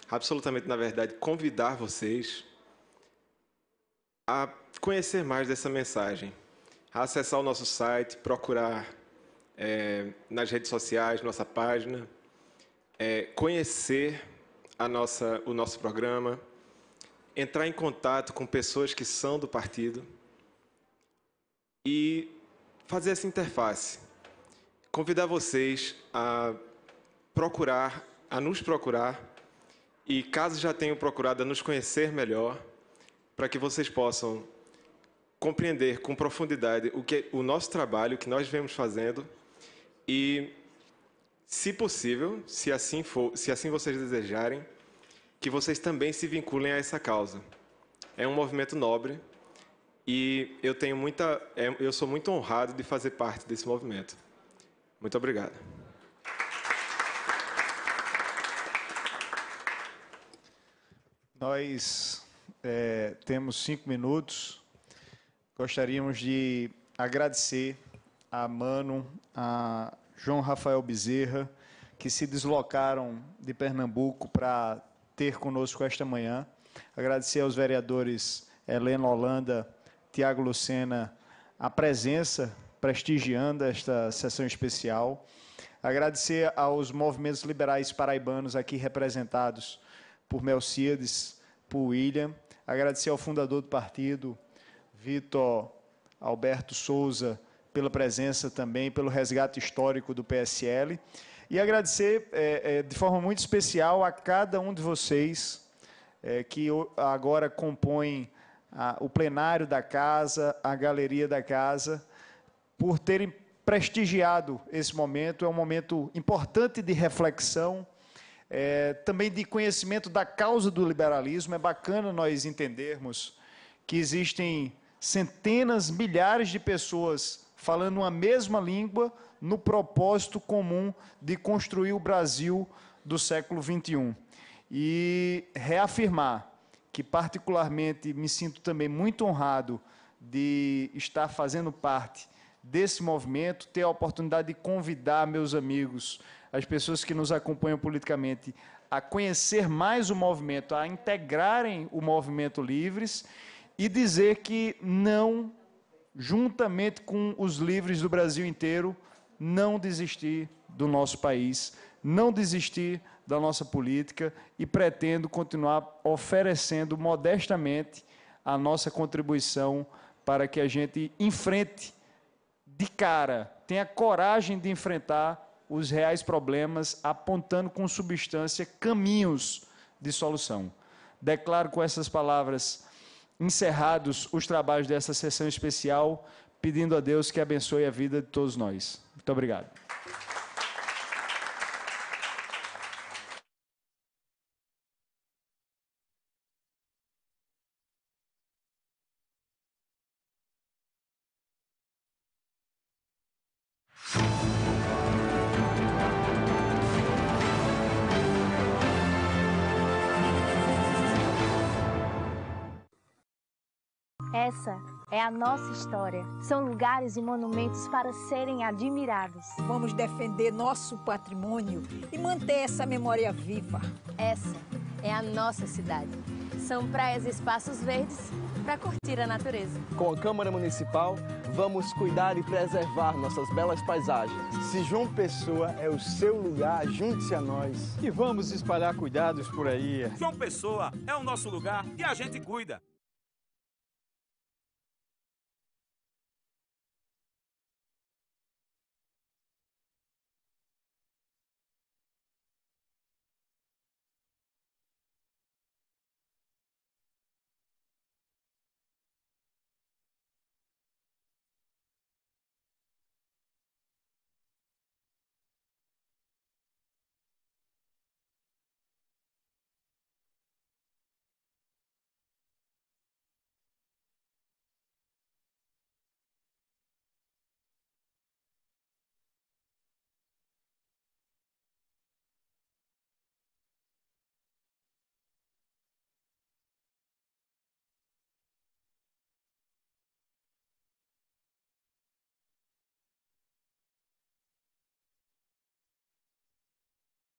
absolutamente, na verdade, convidar vocês a conhecer mais dessa mensagem, a acessar o nosso site, procurar nas redes sociais, nossa página, conhecer o nosso programa, entrar em contato com pessoas que são do partido e fazer essa interface. Convidar vocês a nos procurar e, caso já tenham procurado, a nos conhecer melhor, para que vocês possam compreender com profundidade o nosso trabalho, o que nós vemos fazendo e, se possível, se assim vocês desejarem, que vocês também se vinculem a essa causa. É um movimento nobre e eu sou muito honrado de fazer parte desse movimento. Muito obrigado. Nós temos 5 minutos. Gostaríamos de agradecer a Mano, a João Rafael Bezerra, que se deslocaram de Pernambuco para ter conosco esta manhã. Agradecer aos vereadores Helena Holanda, Tiago Lucena, a presença, prestigiando esta sessão especial. Agradecer aos movimentos liberais paraibanos aqui representados por Melciades, por William. Agradecer ao fundador do partido, Vitor Alberto Souza, pela presença também, pelo resgate histórico do PSL. E agradecer de forma muito especial a cada um de vocês que agora compõem o plenário da casa, a galeria da casa, por terem prestigiado esse momento. É um momento importante de reflexão, também de conhecimento da causa do liberalismo. É bacana nós entendermos que existem centenas, milhares de pessoas falando uma mesma língua no propósito comum de construir o Brasil do século XXI. E reafirmar que, particularmente, me sinto também muito honrado de estar fazendo parte desse movimento, ter a oportunidade de convidar meus amigos, as pessoas que nos acompanham politicamente, a conhecer mais o movimento, a integrarem o Movimento Livres e dizer que não, juntamente com os livres do Brasil inteiro, não desistir do nosso país, não desistir da nossa política e pretendo continuar oferecendo modestamente a nossa contribuição para que a gente enfrente de cara, tenha coragem de enfrentar os reais problemas, apontando com substância caminhos de solução. Declaro com essas palavras encerrados os trabalhos dessa sessão especial, pedindo a Deus que abençoe a vida de todos nós. Muito obrigado. Essa é a nossa história. São lugares e monumentos para serem admirados. Vamos defender nosso patrimônio e manter essa memória viva. Essa é a nossa cidade. São praias e espaços verdes para curtir a natureza. Com a Câmara Municipal, vamos cuidar e preservar nossas belas paisagens. Se João Pessoa é o seu lugar, junte-se a nós. E vamos espalhar cuidados por aí. João Pessoa é o nosso lugar e a gente cuida.